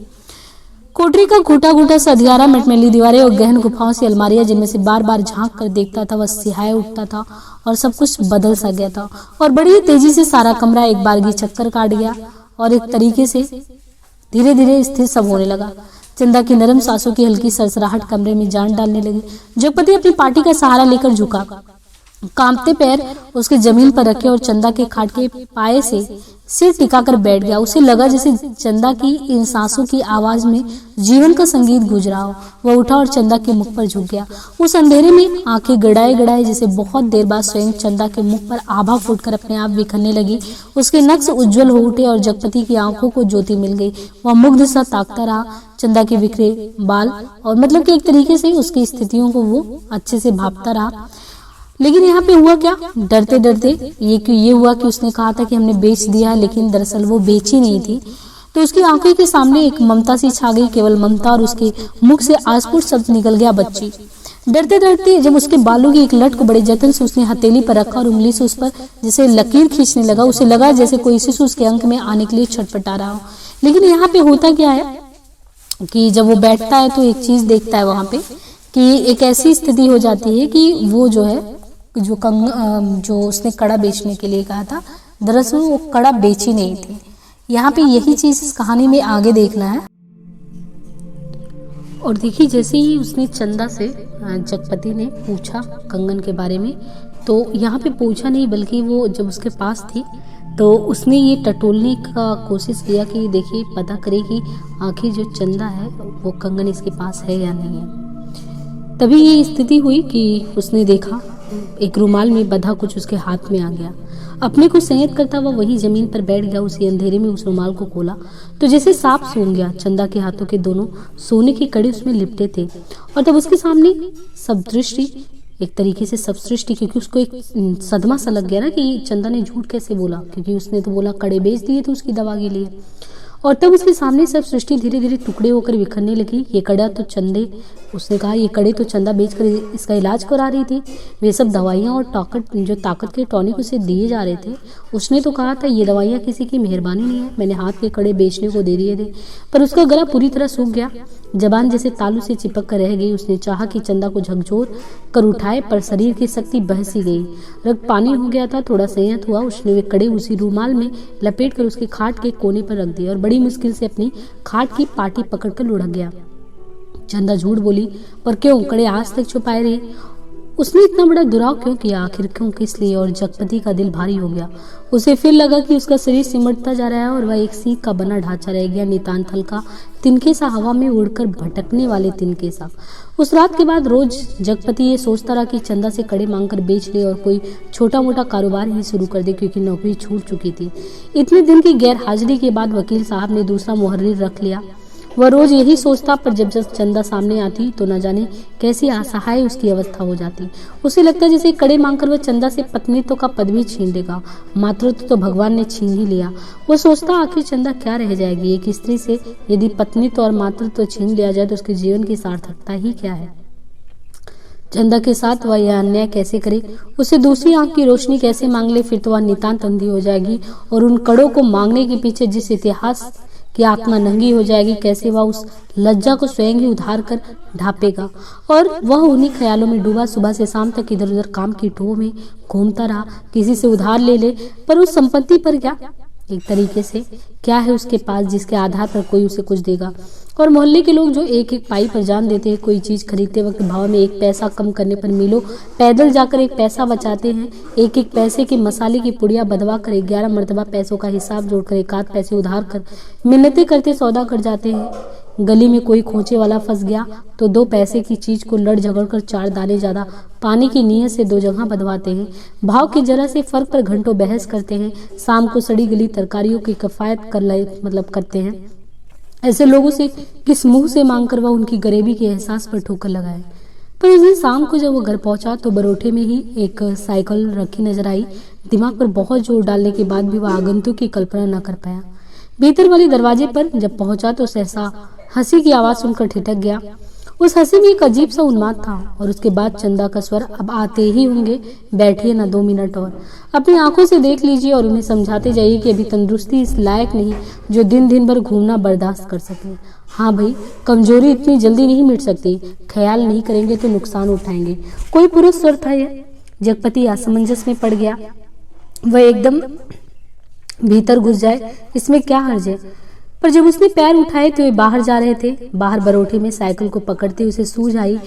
कोठरी का घुटा घुटा सा अंधियारा, मटमैली दीवारें और गहन गुफाओं से अलमारियां जिनमें से बार बार झांक कर देखता था वह सिहाए उठता था और सब कुछ बदल सा गया था। और बड़ी तेजी से सारा कमरा एक बारगी चक्कर काट गया और एक तरीके से धीरे धीरे स्थिर सब होने लगा। चंदा की नरम सांसों की हल्की सरसराहट कमरे में जान डालने लगी। जगपति अपनी पार्टी का सहारा लेकर झुका, कांपते पैर उसके जमीन पर रखे और चंदा के खाट के पाए से सिर टिकाकर बैठ गया। उसे लगा जैसे चंदा की इन सांसों की आवाज में जीवन का संगीत गूंज रहा हो। वह उठा और चंदा के मुख पर झुक गया। उस अंधेरे में आंखें गड़ाए गड़ाए जैसे बहुत देर बाद स्वयं चंदा के मुख पर आभा फूटकर अपने आप बिखरने लगी। उसके नक्श उज्जवल हो उठे और जगपति की आंखों को ज्योति मिल गई। वह मुग्ध सा ताकता रहा चंदा के बिखरे बाल और मतलब कि एक तरीके से उसकी स्थितियों को वो अच्छे से भांपता रहा। लेकिन यहाँ पे हुआ क्या? डरते डरते ये हुआ कि उसने कहा था कि हमने बेच दिया, लेकिन दरअसल वो बेची नहीं थी। तो उसकी आंखों के सामने एक ममता सी छा गई, केवल ममता, और उसके मुख से आस्फुट शब्द निकल गया, बच्ची। डरते डरते जब उसके बालों की एक लट को बड़े जतन से उसने हथेली पर रखा और उंगली से उस पर जैसे लकीर खींचने लगा, उसे लगा जैसे कोई शिशु उसके अंक में आने के लिए छटपटा रहा हो। लेकिन यहाँ पे होता क्या है कि जब वो बैठता है तो एक चीज देखता है वहां पे कि एक ऐसी स्थिति हो जाती है कि वो जो है जो उसने कड़ा बेचने के लिए कहा था, दरअसल वो कड़ा बेची नहीं थी। यहाँ पे यही चीज इस कहानी में आगे देखना है। और देखिए जैसे ही उसने चंदा से जगपति ने पूछा कंगन के बारे में, तो यहाँ पे पूछा नहीं बल्कि वो जब उसके पास थी तो उसने ये टटोलने का कोशिश किया कि देखिए पता करे कि आखिर जो चंदा है वो कंगन इसके पास है या नहीं है। तभी ये स्थिति हुई कि उसने देखा एक रुमाल में बंधा कुछ उसके हाथ में आ गया। अपने को संयत करता हुआ वही जमीन पर बैठ गया। उसी अंधेरे में उस रुमाल को खोला तो जैसे सांप सूंघ गया। चंदा के हाथों के दोनों सोने की कड़ी उसमें लिपटे थे और तब उसके सामने सब दृष्टि, एक तरीके से सब सृष्टि, क्योंकि उसको एक सदमा सा लग गया ना कि चंदा ने झूठ कैसे बोला, क्योंकि उसने तो बोला कड़े बेच दिए थे उसकी दवा के लिए। और तब उसके सामने सब सृष्टि धीरे धीरे टुकड़े होकर बिखरने लगी। ये कड़ा तो चंदे, उसने कहा ये कड़े तो चंदा बेचकर इसका इलाज करा रही थी। वे सब दवाइयाँ और ताकत के टॉनिक उसे दिए जा रहे थे। उसने तो कहा था ये दवाइयाँ किसी की मेहरबानी नहीं है, मैंने हाथ के कड़े बेचने को दे दिए थे। पर उसका गला पूरी तरह सूख गया। जबान जैसे तालू से चिपक कर रह गई। उसने चाहा कि चंदा को झकझोर कर उठाए, पर शरीर की शक्ति बह सी गई। रक्त पानी हो गया था। थोड़ा संयत हुआ, उसने वे कड़े उसी रूमाल में लपेट कर उसके खाट के कोने पर रख दिए और बड़ी मुश्किल से अपनी खाट की पाटी पकड़कर लुढ़क गया। चंदा झूठ बोली, पर क्यों? कड़े आज तक छुपाए रही। उसने इतना बड़ा दुराव क्यों किया? आखिर क्यों, किस लिए? और जगपति का दिल भारी हो गया। उसे फिर लगा कि उसका शरीर सिमटता जा रहा है और वह एक सीख का बना ढांचा रह गया, नितांत हल्का, तिनके सा, हवा में उड़कर भटकने वाले तिनके सा। उस रात के बाद रोज जगपति ये सोचता रहा कि चंदा से कड़े मांगकर बेच ले और कोई छोटा मोटा कारोबार ही शुरू कर दे, क्योंकि नौकरी छूट चुकी थी। इतने दिन की गैर हाजिरी के बाद वकील साहब ने दूसरा मुहर्रिर रख लिया। वह रोज यही सोचता, पर जब जब चंदा सामने आती तो न जाने कैसी असहाय उसकी अवस्था हो जाती। उसे लगता जैसे कड़े मांगकर वह चंदा से पत्नीत्व का पद भी छीन लेगा। मातृत्व तो भगवान ने छीन ही लिया। वो सोचता, आखिर चंदा क्या रह जाएगी? एक स्त्री से यदि पत्नीत्व और मातृत्व छीन लिया जाए तो उसके जीवन की सार्थकता ही क्या है? चंदा के साथ वह यह अन्याय कैसे करे? उसे दूसरी आंख की रोशनी कैसे मांग ले? फिर तो वह नितांत अंधी हो जाएगी और उन कड़ों को मांगने के पीछे जिस इतिहास कि आत्मा नंगी हो जाएगी, कैसे वह उस लज्जा को स्वयं ही उधार कर ढांपेगा। और वह उन्हीं ख्यालों में डूबा सुबह से शाम तक इधर उधर काम की टोह में घूमता रहा। किसी से उधार ले ले, पर उस संपत्ति पर क्या, एक तरीके से क्या है उसके पास जिसके आधार पर कोई उसे कुछ देगा? और मोहल्ले के लोग जो एक एक पाई पर जान देते हैं, कोई चीज खरीदते वक्त भाव में एक पैसा कम करने पर मिलो पैदल जाकर एक पैसा बचाते हैं, एक एक पैसे के मसाले की पुड़िया बदवा कर 11 मरतबा पैसों का हिसाब जोड़कर एक आध पैसे उधार कर मिन्नतें करते सौदा कर जाते हैं। गली में कोई खोचे वाला फंस गया तो 2 पैसे की चीज को लड़ झगड़ कर 4 दाने ज्यादा पानी की नीयत से 2 जगह बदवाते हैं। भाव के जरा से फर्क पर घंटों बहस करते हैं। शाम को सड़ी गली तरकारियों की किफायत करते हैं। ऐसे लोगों से किस मुंह से मांगकर वह उनकी गरीबी के एहसास पर ठोकर लगाए? पर उस दिन शाम को जब वो घर पहुंचा तो बरोठे में ही एक साइकिल रखी नजर आई। दिमाग पर बहुत जोर डालने के बाद भी वह आगंतुक की कल्पना न कर पाया। भीतर वाले दरवाजे पर जब पहुंचा तो सहसा हंसी की आवाज सुनकर ठिठक गया। उस हंसी में एक अजीब सा उन्माद था। और उसके बाद चंदा का स्वर, अब आते ही होंगे, बैठिए ना 2 मिनट और अपनी आंखों से देख लीजिए और उन्हें समझाते जाइए कि अभी तंदुरुस्ती इस लायक नहीं जो दिन दिन भर घूमना बर्दाश्त कर सके। हाँ भाई, कमजोरी इतनी जल्दी नहीं मिट सकती। ख्याल नहीं करेंगे तो नुकसान उठाएंगे। कोई पुरुष स्वर था यह। जगपति असमंजस में पड़ गया। वह एकदम भीतर घुस जाए, इसमें क्या हर्ज है? पर जब उसने पैर उठाए तो वे बाहर जा रहे थे। बाहर बरोठे में साइकिल को पकड़ते उसे सूझ आई।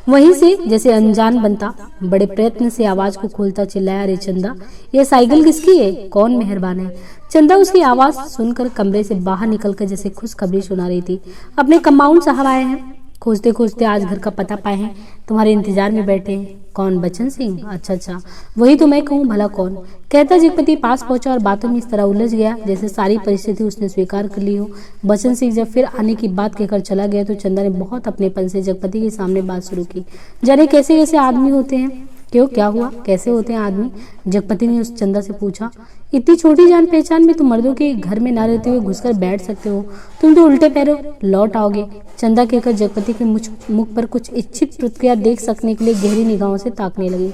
वहीं से जैसे अनजान बनता बड़े प्रयत्न से आवाज को खोलता चिल्लाया, अरे चंदा, यह साइकिल किसकी है? कौन मेहरबान है? चंदा उसकी आवाज सुनकर कमरे से बाहर निकलकर जैसे खुशखबरी सुना रही थी, अपने कंपाउंड साहब आए हैं। खोजते खोजते आज घर का पता पाए हैं, तुम्हारे इंतजार में बैठे हैं। कौन? बच्चन सिंह? अच्छा, वही तो मैं कहूँ, भला कौन? कहता जगपति पास पहुंचा और बातों में इस तरह उलझ गया जैसे सारी परिस्थिति उसने स्वीकार कर ली हो। बच्चन सिंह जब फिर आने की बात कहकर चला गया तो चंदा ने बहुत अपनेपन से जगपति के सामने बात शुरू की। जाने कैसे कैसे आदमी होते हैं? क्यों, क्या हुआ? कैसे होते हैं आदमी? जगपति ने उस चंदा से पूछा। इतनी छोटी जान पहचान में तुम मर्दों के घर में ना रहते हुए घुसकर बैठ सकते हो। तुम तो उल्टे पैरों लौट आओगे। चंदा कहकर जगपति के मुख पर कुछ इच्छित प्रतिक्रिया देख सकने के लिए गहरी निगाहों से ताकने लगी।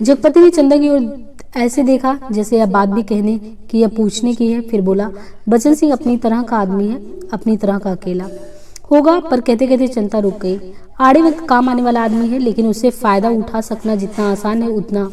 जगपति ने चंदा की ओर ऐसे देखा जैसे यह बात भी कहने की या पूछने की है। फिर बोला, बच्चन सिंह अपनी तरह का आदमी है, अपनी तरह का अकेला होगा। पर कहते कहते चंदा रुक गई। आड़े वक्त काम आने वाला आदमी है, लेकिन उससे फायदा उठा सकना जितना आसान है उतना,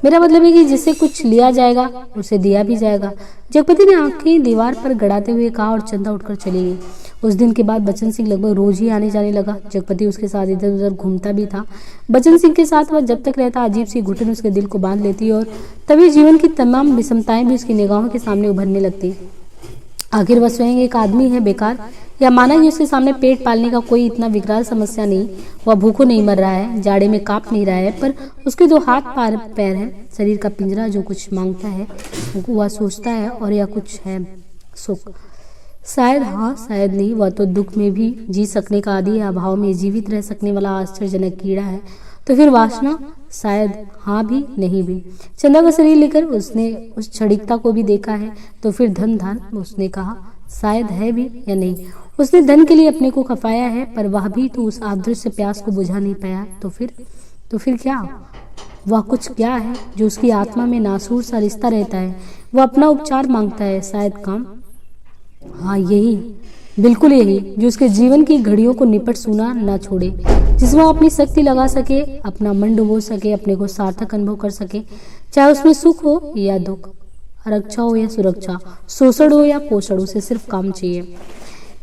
मेरा मतलब है कि जिससे कुछ लिया जाएगा उसे दिया भी जाएगा। जगपति ने आंखें दीवार पर गड़ाते हुए कहा और चंदा उठकर चली गई। उस दिन के बाद बच्चन सिंह लगभग रोज ही आने जाने लगा। जगपति उसके साथ इधर उधर घूमता भी था। बच्चन सिंह के साथ वह जब तक रहता अजीब सी घुटन उसके दिल को बांध लेती और तभी जीवन की तमाम विषमताएं भी उसकी निगाहों के सामने उभरने लगती। आखिर वह स्वयं एक आदमी है बेकार, या माना कि उसके सामने पेट पालने का कोई इतना विकराल समस्या नहीं। वह भूखों नहीं मर रहा है, जाड़े में कांप नहीं रहा है, पर उसके 2 हाथ पैर हैं। शरीर का पिंजरा जो कुछ मांगता है वह सोचता है, और यह कुछ है सुख। शायद हाँ, शायद नहीं, वह तो दुख में भी जी सकने का आदि है, अभाव में जीवित रह सकने वाला आश्चर्यजनक कीड़ा है। तो फिर वासना शायद हाँ भी नहीं भी। चंदा का शरीर लेकर उसने उस क्षणिकता को भी देखा है। तो फिर धन उसने कहा, शायद है भी या नहीं। उसने धन के लिए अपने को खपाया है, पर वह भी तो उस अदृश्य प्यास को बुझा नहीं पाया। तो फिर क्या? वह कुछ क्या है जो उसकी आत्मा में नासूर सा रिश्ता रहता है। वह अपना उपचार मांगता है, शायद काम। हाँ, यही बिल्कुल यही जो उसके जीवन की घड़ियों को निपट सूना ना छोड़े, जिसमें वो अपनी शक्ति लगा सके, अपना मन डुबो सके, अपने को सार्थक अनुभव कर सके, चाहे उसमें सुख हो या दुख, रक्षा हो या सुरक्षा, शोषण हो या पोषण, उसे सिर्फ काम चाहिए।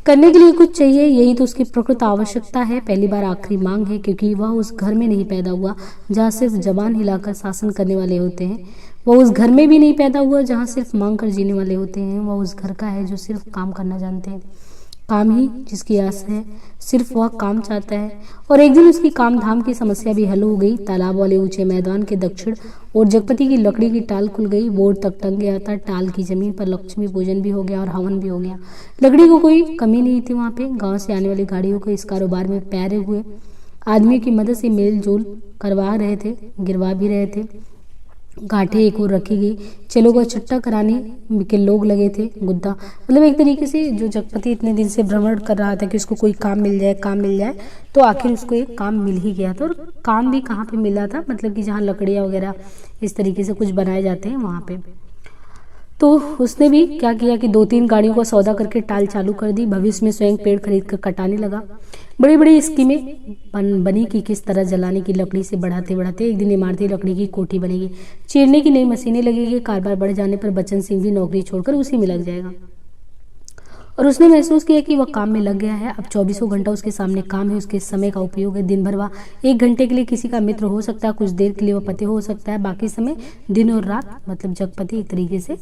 करने के लिए कुछ चाहिए, यही तो उसकी प्रकृत आवश्यकता है, पहली बार आखिरी मांग है, क्योंकि वह उस घर में नहीं पैदा हुआ जहाँ सिर्फ जबान हिलाकर शासन करने वाले होते हैं। वह उस घर में भी नहीं पैदा हुआ जहाँ सिर्फ मांग कर जीने वाले होते हैं। वह उस घर का है जो सिर्फ काम करना जानते हैं। काम ही जिसकी आस है, सिर्फ वह काम चाहता है। और एक दिन उसकी काम धाम की समस्या भी हल हो गई। तालाब वाले ऊंचे मैदान के दक्षिण और जगपति की लकड़ी की टाल खुल गई। बोर्ड तक टंग गया था। टाल की जमीन पर लक्ष्मी पूजन भी हो गया और हवन भी हो गया। लकड़ी को कोई कमी नहीं थी वहां पे। गांव से आने वाली गाड़ियों को इस कारोबार में पैरे हुए आदमियों की मदद से मेल जोल करवा रहे थे, गिरवा भी रहे थे। गांठें एक और रखी गई। चलो को छट्टा कराने के लोग लगे थे। गुद्दा मतलब एक तरीके से जो जगपति इतने दिन से भ्रमण कर रहा था कि उसको कोई काम मिल जाए, काम मिल जाए, तो आखिर उसको एक काम मिल ही गया था। और काम भी कहाँ पे मिला था, मतलब कि जहाँ लकड़ियाँ वगैरह इस तरीके से कुछ बनाए जाते हैं वहाँ पे। तो उसने भी क्या किया कि 2-3 गाड़ियों का सौदा करके टाल चालू कर दी। भविष्य में स्वयं पेड़ खरीद कर कटाने लगा। बड़ी बड़ी स्कीमें बनी कि किस तरह जलाने की लकड़ी से बढ़ाते बढ़ाते एक दिन इमारती लकड़ी की कोठी बनेगी, चीरने की नई मशीनें लगेगी। कारोबार बढ़ जाने पर बच्चन सिंह भी नौकरी छोड़कर उसी में लग जाएगा। और उसने महसूस किया कि वह काम में लग गया है। अब 24 घंटा उसके सामने काम है, उसके समय का उपयोग है। दिन भर वह 1 घंटे के लिए किसी का मित्र हो सकता है, कुछ देर के लिए वह पति हो सकता है, बाकी समय दिन और रात, मतलब जगपति एक तरीके से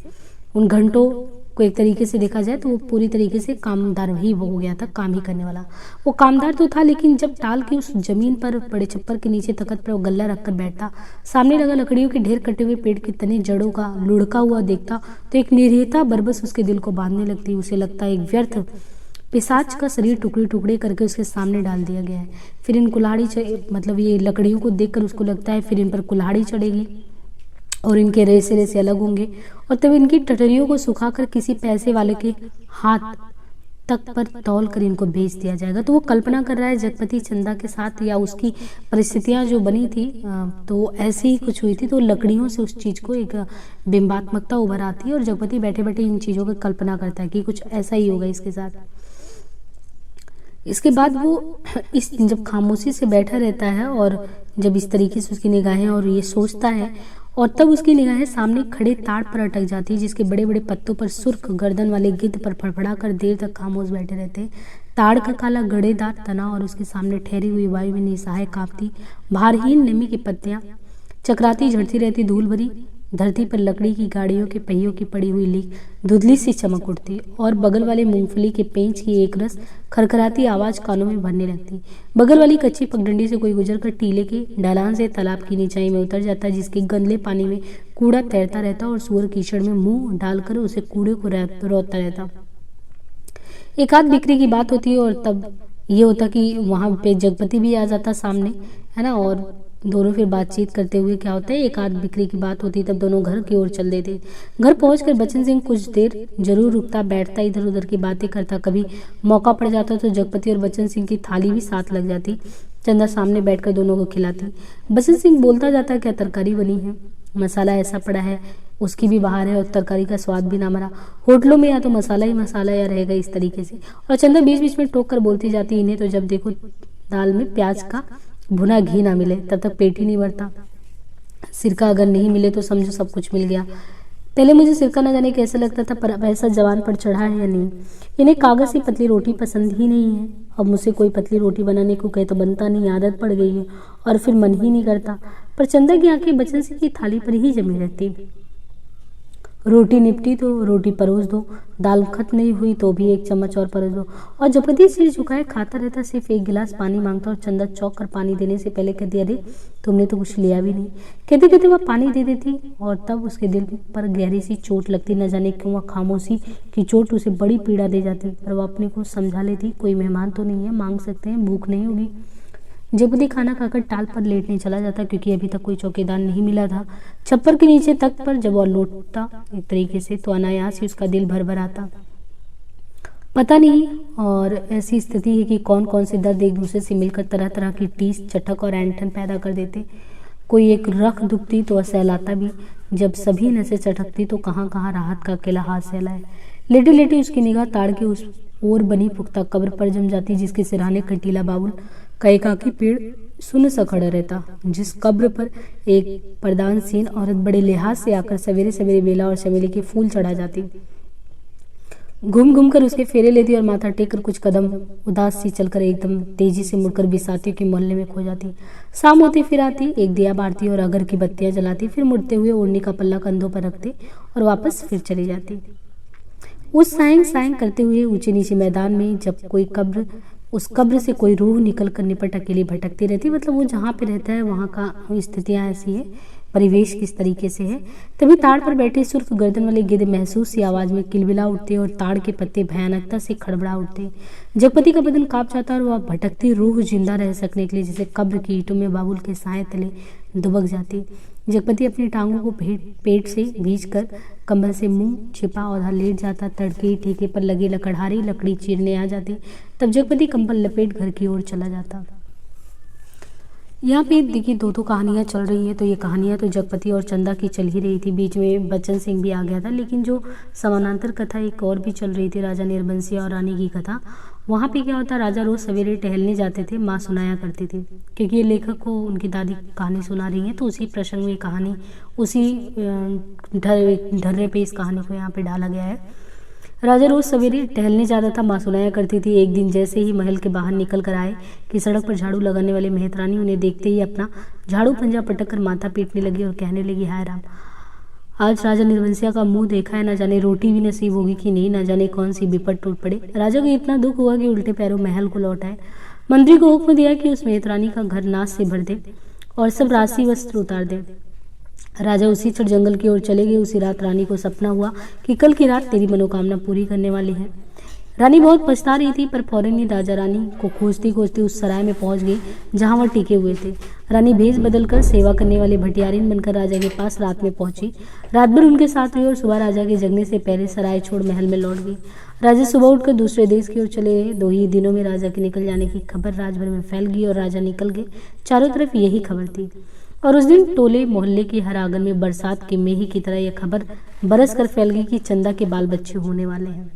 उन घंटों को एक तरीके से देखा जाए तो वो पूरी तरीके से कामदार ही हो गया था, काम ही करने वाला। वो कामदार तो था, लेकिन जब टाल की उस जमीन पर बड़े छप्पर के नीचे तख्त पर वो गल्ला रखकर बैठता, सामने लगा लकड़ियों के ढेर, कटे हुए पेड़ के तने, जड़ों का लुढ़का हुआ देखता, तो एक निरीहता बरबस उसके दिल को बांधने लगती। उसे लगता एक व्यर्थ पिशाच का शरीर टुकड़े टुकड़े करके उसके सामने डाल दिया गया है। फिर इन मतलब ये लकड़ियों को देखकर उसको लगता है फिर इन पर कुल्हाड़ी चढ़ेगी और इनके रेसे रेसे अलग होंगे, और तब इनकी टटरियों को सुखाकर किसी पैसे वाले के हाथ तक पर तौल कर इनको बेच दिया जाएगा। तो वो कल्पना कर रहा है जगपति चंदा के साथ, या उसकी परिस्थितियां जो बनी थी तो ऐसी ही कुछ हुई थी। तो लकड़ियों से उस चीज को एक बिंबात्मकता उभर आती है और जगपति बैठे बैठे इन चीजों की कल्पना करता है कि कुछ ऐसा ही होगा इसके साथ। इसके बाद वो जब खामोशी से बैठा रहता है और जब इस तरीके से उसकी निगाहें और ये सोचता है, और तब उसकी निगाहें सामने खड़े ताड़ पर अटक जाती है, जिसके बड़े बड़े पत्तों पर सुर्ख गर्दन वाले गिद्ध पर फड़फड़ा कर देर तक खामोश बैठे रहते हैं। ताड़ का काला गड़ेदार तना और उसके सामने ठहरी हुई वायु में निसहाय कांपती भारहीन नमी की पत्तियां चकराती झड़ती रहती धूल भरी धरती पर लकड़ी की गाड़ियों के पहियों की पड़ी हुई लीक धुंधली सी चमक उठती और बगल वाले मूंगफली के पेंच की एक रस खरखराती आवाज कानों में भरने लगती। बगल वाली कच्ची पगडंडी से कोई गुजरकर टीले के ढलान से तालाब की नीचाई में उतर जाता, जिसके गंदले पानी में कूड़ा तैरता रहता और सूअर कीचड़ में मुंह डालकर उसे कूड़े को रोता रहता। एक आध बिक्री की बात होती है और तब ये होता कि वहां पे जगपति भी आ जाता सामने, है ना, और दोनों फिर बातचीत करते हुए क्या होता है, एक आध बिक्री की बात होती, तब दोनों घर की ओर चल देते। घर पहुंचकर बच्चन सिंह कुछ देर जरूर रुकता, बैठता, इधर उधर की बातें करता। कभी मौका पड़ जाता तो जगपति और बच्चन सिंह की थाली भी साथ लग जाती। चंदा सामने बैठकर दोनों को खिलाती। बच्चन सिंह बोलता जाता, क्या तरकारी बनी है, मसाला ऐसा पड़ा है, उसकी भी बाहर है और तरकारी का स्वाद भी ना मरा। होटलों में या तो मसाला ही मसाला या रहेगा इस तरीके से। और चंदा बीच बीच में टोक कर बोलती जाती, इन्हें तो जब देखो दाल में प्याज का भुना घी ना मिले तब तक पेट ही नहीं भरता। सिरका अगर नहीं मिले तो समझो सब कुछ मिल गया। पहले मुझे सिरका न जाने कैसा लगता था, पर अब ऐसा जवान पर चढ़ा है या नहीं। इन्हें कागज की पतली रोटी पसंद ही नहीं है। अब मुझसे कोई पतली रोटी बनाने को कहे तो बनता नहीं, आदत पड़ गई है और फिर मन ही नहीं करता। पर चंदा की आंखें बच्चन सिंह की थाली पर ही जमी रहती। रोटी निपटी तो रोटी परोस दो, दाल खत्म नहीं हुई तो भी 1 चम्मच और परोस दो। और जगपति सिर झुकाए खाता रहता, सिर्फ 1 गिलास पानी मांगता और चंदा चौंक कर पानी देने से पहले कहती, अरे तुमने तो कुछ लिया भी नहीं। कहते कहते वह पानी दे देती और तब उसके दिल पर गहरी सी चोट लगती। न जाने क्यों वह खामोशी की चोट उसे बड़ी पीड़ा दे जाती, पर वह अपने को समझा लेती, कोई मेहमान तो नहीं है, मांग सकते हैं, भूख नहीं होगी। जगपति खाना खाकर टाल पर लेटने चला जाता, क्योंकि अभी तक कोई चौकीदार नहीं मिला था। छप्पर के नीचे तख्त पर जब वह लौटता एक तरीके से तो अनायास ही उसका दिल भर भर आता। पता नहीं, और ऐसी स्थिति है कि कौन कौन से दर्द एक दूसरे से मिलकर तरह तरह की टीस, चटक और ऐंठन पैदा कर देते। कोई एक रख दुखती तो वह सहलाता भी, जब सभी नसें चटकती तो कहाँ कहाँ राहत का अकेला हाथ सहलाए। लेटी लेटी उसकी निगाह ताड़ के उस और बनी पुख्ता कब्र पर जम जाती, जिसके सिरहाने कंटीला बाबुल का एकाकी पेड़ सुन्न सा खड़ा रहता, जिस कब्र पर एक प्रदानसीन औरत बड़े लिहाज से आकर सवेरे सवेरे बेला और चमेली के फूल चढ़ा जाती, घूम घूम कर उसके फेरे लेती और माथा टेक कर कुछ कदम उदास सी चलकर एकदम तेजी से मुड़कर बिसातियों के मोहल्ले में खो जाती। शाम होती फिर आती, एक दिया बारती और अगर की बत्तियां जलाती, फिर मुड़ते हुए ओढ़नी का पल्ला कंधों पर रखते और वापस फिर चली जाती। उस सायं सायं करते हुए ऊंचे नीचे मैदान में जब कोई कब्र, उस कब्र से कोई रूह निकल कर निपट अकेली भटकती रहती, मतलब वो जहाँ पे रहता है वहाँ का स्थितियाँ ऐसी है, परिवेश किस तरीके से है। तभी ताड़ पर बैठे सुर्ख गर्दन वाले गिद्ध महसूस सी आवाज में किलबिला उठते और ताड़ के पत्ते भयानकता से खड़बड़ा उठते। जगपति का बदन कांप जाता और वह भटकती रूह जिंदा रह सकने के लिए जैसे कब्र की ईंटों में बाबुल के साए तले दुबक जाती। जगपति अपनी टांगों को पेट से भींच कर कंबल से मुंह छिपा औधा लेट जाता। तड़के ठेके पर लगी लकड़हारी लकड़ी चीरने आ जाती। तब जगपति कंबल लपेट घर की ओर चला जाता। यहाँ पे देखिए दो कहानियाँ चल रही हैं, तो ये कहानियाँ तो जगपति और चंदा की चल ही रही थी, बीच में बच्चन सिंह भी आ गया था, लेकिन जो समानांतर कथा एक और भी चल रही थी, राजा निर्बंसी और रानी की कथा। वहाँ पे क्या होता, राजा रोज सवेरे टहलने जाते थे, माँ सुनाया करती थी, क्योंकि ये लेखक को उनकी दादी कहानी सुना रही है, तो उसी प्रसंग में कहानी, उसी ढर्रे पे इस कहानी को यहाँ पे डाला गया है। राजा रोज सवेरे टहलने जाता था, माँ सुनाया करती थी। एक दिन जैसे ही महल के बाहर निकल कर आए कि सड़क पर झाड़ू लगाने वाली मेहतरानी उन्हें देखते ही अपना झाड़ू पंजा पटक कर माथा पीटने लगी और कहने लगी, हाय राम, आज राजा निर्बंसिया का मुंह देखा है, ना जाने रोटी भी नसीब होगी कि नहीं, ना जाने कौन सी विपद टूट पड़े। राजा को इतना दुख हुआ कि उल्टे पैरों महल को लौट आए। मंत्री को हुक्म दिया कि उस मेहतरानी का घर नाश से भर दे और सब राशि वस्त्र उतार दे। राजा उसी क्षण जंगल की ओर चले गए। उसी रात रानी को सपना हुआ कि कल की रात तेरी मनोकामना पूरी करने वाली है। रानी बहुत पछता रही थी, पर फौरन ही राजा रानी को खोजती खोजती उस सराय में पहुंच गई जहां वह टिके हुए थे। रानी भेष बदलकर सेवा करने वाले भटियारिन बनकर राजा के पास रात में पहुंची। रात भर उनके साथ रही और सुबह राजा के जगने से पहले सराय छोड़ महल में लौट गई। राजा सुबह उठकर दूसरे देश की ओर चले गए। 2 ही दिनों में राजा के निकल जाने की खबर राजभर में फैल गई और राजा निकल गए। चारों तरफ यही खबर थी और उस दिन टोले मोहल्ले के हर आंगन में बरसात के मेही की तरह यह खबर बरस कर फैल गई कि चंदा के बाल बच्चे होने वाले हैं।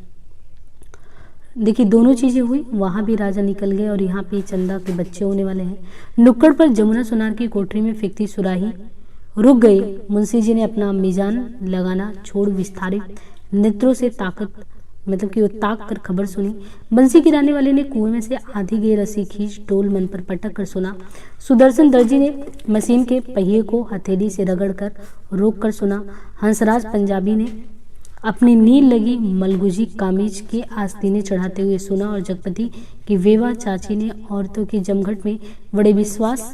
देखिए दोनों चीजें हुई, वहां भी राजा निकल गए और यहाँ पे चंदा के बच्चे होने वाले हैं। नुक्कड़ पर जमुना सुनार की कोठरी में फिकती सुराही रुक गई। मुंशी जी ने अपना मिजान लगाना छोड़ विस्तारित नेत्रों से मतलब कि वो ताक कर खबर सुनी। बंसी गिराने वाले ने कुएं में से आधी गई रस्सी खींच डोल मन पर पटक कर सुना। सुदर्शन दर्जी ने मशीन के पहिए को हथेली से रगड़ कर रोक कर सुना। हंसराज पंजाबी ने अपनी नील लगी मलगुजी कामीज के आस्तीने चढ़ाते हुए सुना और जगपति की वेवा चाची ने औरतों के जमघट में बड़े विश्वास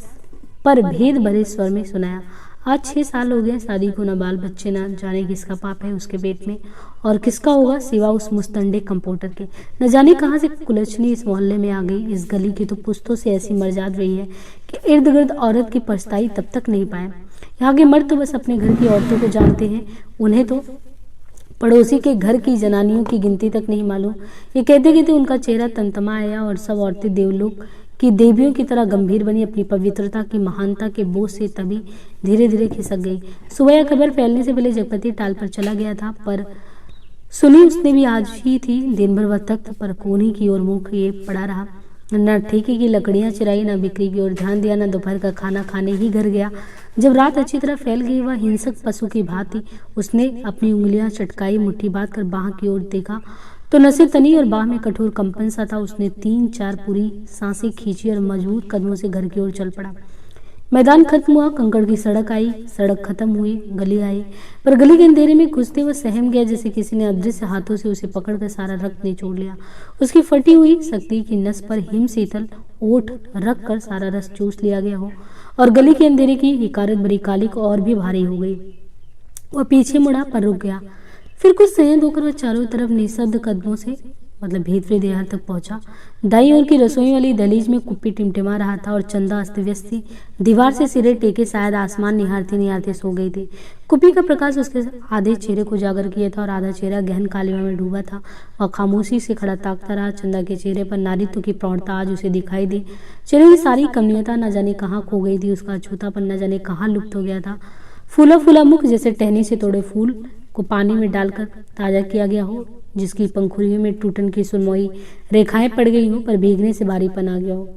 पर भेद भरे स्वर में सुनाया। आज 6 साल हो गए शादी को, न बाल बच्चे, न जाने किसका पाप है उसके पेट में और किसका होगा सिवा उस मुस्तंडे कंपाउंडर के। न जाने कहाँ से कुलच्छनी इस मोहल्ले में आ गई। इस गली की तो पुश्तों से ऐसी मर्जाद रही है कि इर्द गिर्द औरत की पछताई तब तक नहीं पाए। यहाँ के मर्द तो बस अपने घर की औरतों को जानते हैं, उन्हें तो पड़ोसी के घर की जनानियों की गिनती तक नहीं मालूम। ये कहते कहते उनका चेहरा तमतमा आया और सब औरतें देवलोक की देवियों की तरह गंभीर बनी अपनी पवित्रता की महानता के बोझ से तभी धीरे धीरे खिसक गई। सुबह यह खबर फैलने से पहले जगपति टाल पर चला गया था, पर सुनी उसने भी आज ही थी। दिन भर वह तख्त पर कोनी की ओर मुंह किए पड़ा रहा, न ठेके की लकड़ियां चिराई, न बिक्री की ओर ध्यान दिया, न दोपहर का खाना खाने ही घर गया। जब रात अच्छी तरह फैल गई, वह हिंसक पशु की भांति उसने अपनी उंगलियां चटकाई, मुट्ठी बांध कर बाह की ओर देखा तो नसें तनी और बाह में कठोर कंपन सा था। उसने 3-4 पूरी सांसें खींची और मजबूत कदमों से घर की ओर चल पड़ा। मैदान खत्म हुआ, कंकड़ की सड़क आई, सड़क खत्म हुई, गली आई, पर गली के अंधेरे में घुसते वह सहम गया जैसे किसी ने अदृश्य हाथों से उसे पकड़कर सारा रक्त निचोड़ लिया। उसकी फटी हुई शक्ति की नस पर हिम शीतल ओठ रख कर सारा रस चूस लिया गया हो और गली के अंधेरे की हिकारत भरी कालिक और भी भारी हो गई। वह पीछे मुड़ा पर रुक गया। फिर कुछ संयत होकर वह चारों तरफ निःशब्द कदमों से भीतरी देहार तक पहुंचा। दाईं ओर की रसोई वाली दहलीज में कुप्पी टिमटिमा रहा था और चंदा अस्त व्यस्त थी। दीवार से सिरे टेके शायद आसमान निहारते निहारते सो गई थी। कुप्पी का प्रकाश उसके आधे चेहरे को उजागर किया था और आधा चेहरा गहन कालिमा में डूबा था। वह खामोशी से खड़ा ताकता रहा। चंदा के चेहरे पर नारीत्व की प्रौढ़ता आज उसे दिखाई दी। चेहरे की सारी कमनीयता न जाने कहाँ खो गई थी। उसका अछूतापन न जाने कहाँ लुप्त हो गया था। फूला फूला मुख जैसे टहनी से तोड़े फूल को पानी में डालकर ताज़ा किया गया हो, जिसकी पंखुड़ियों में टूटन की सुरमई रेखाएं पड़ गई हो पर भीगने से भारीपन आ गया हो।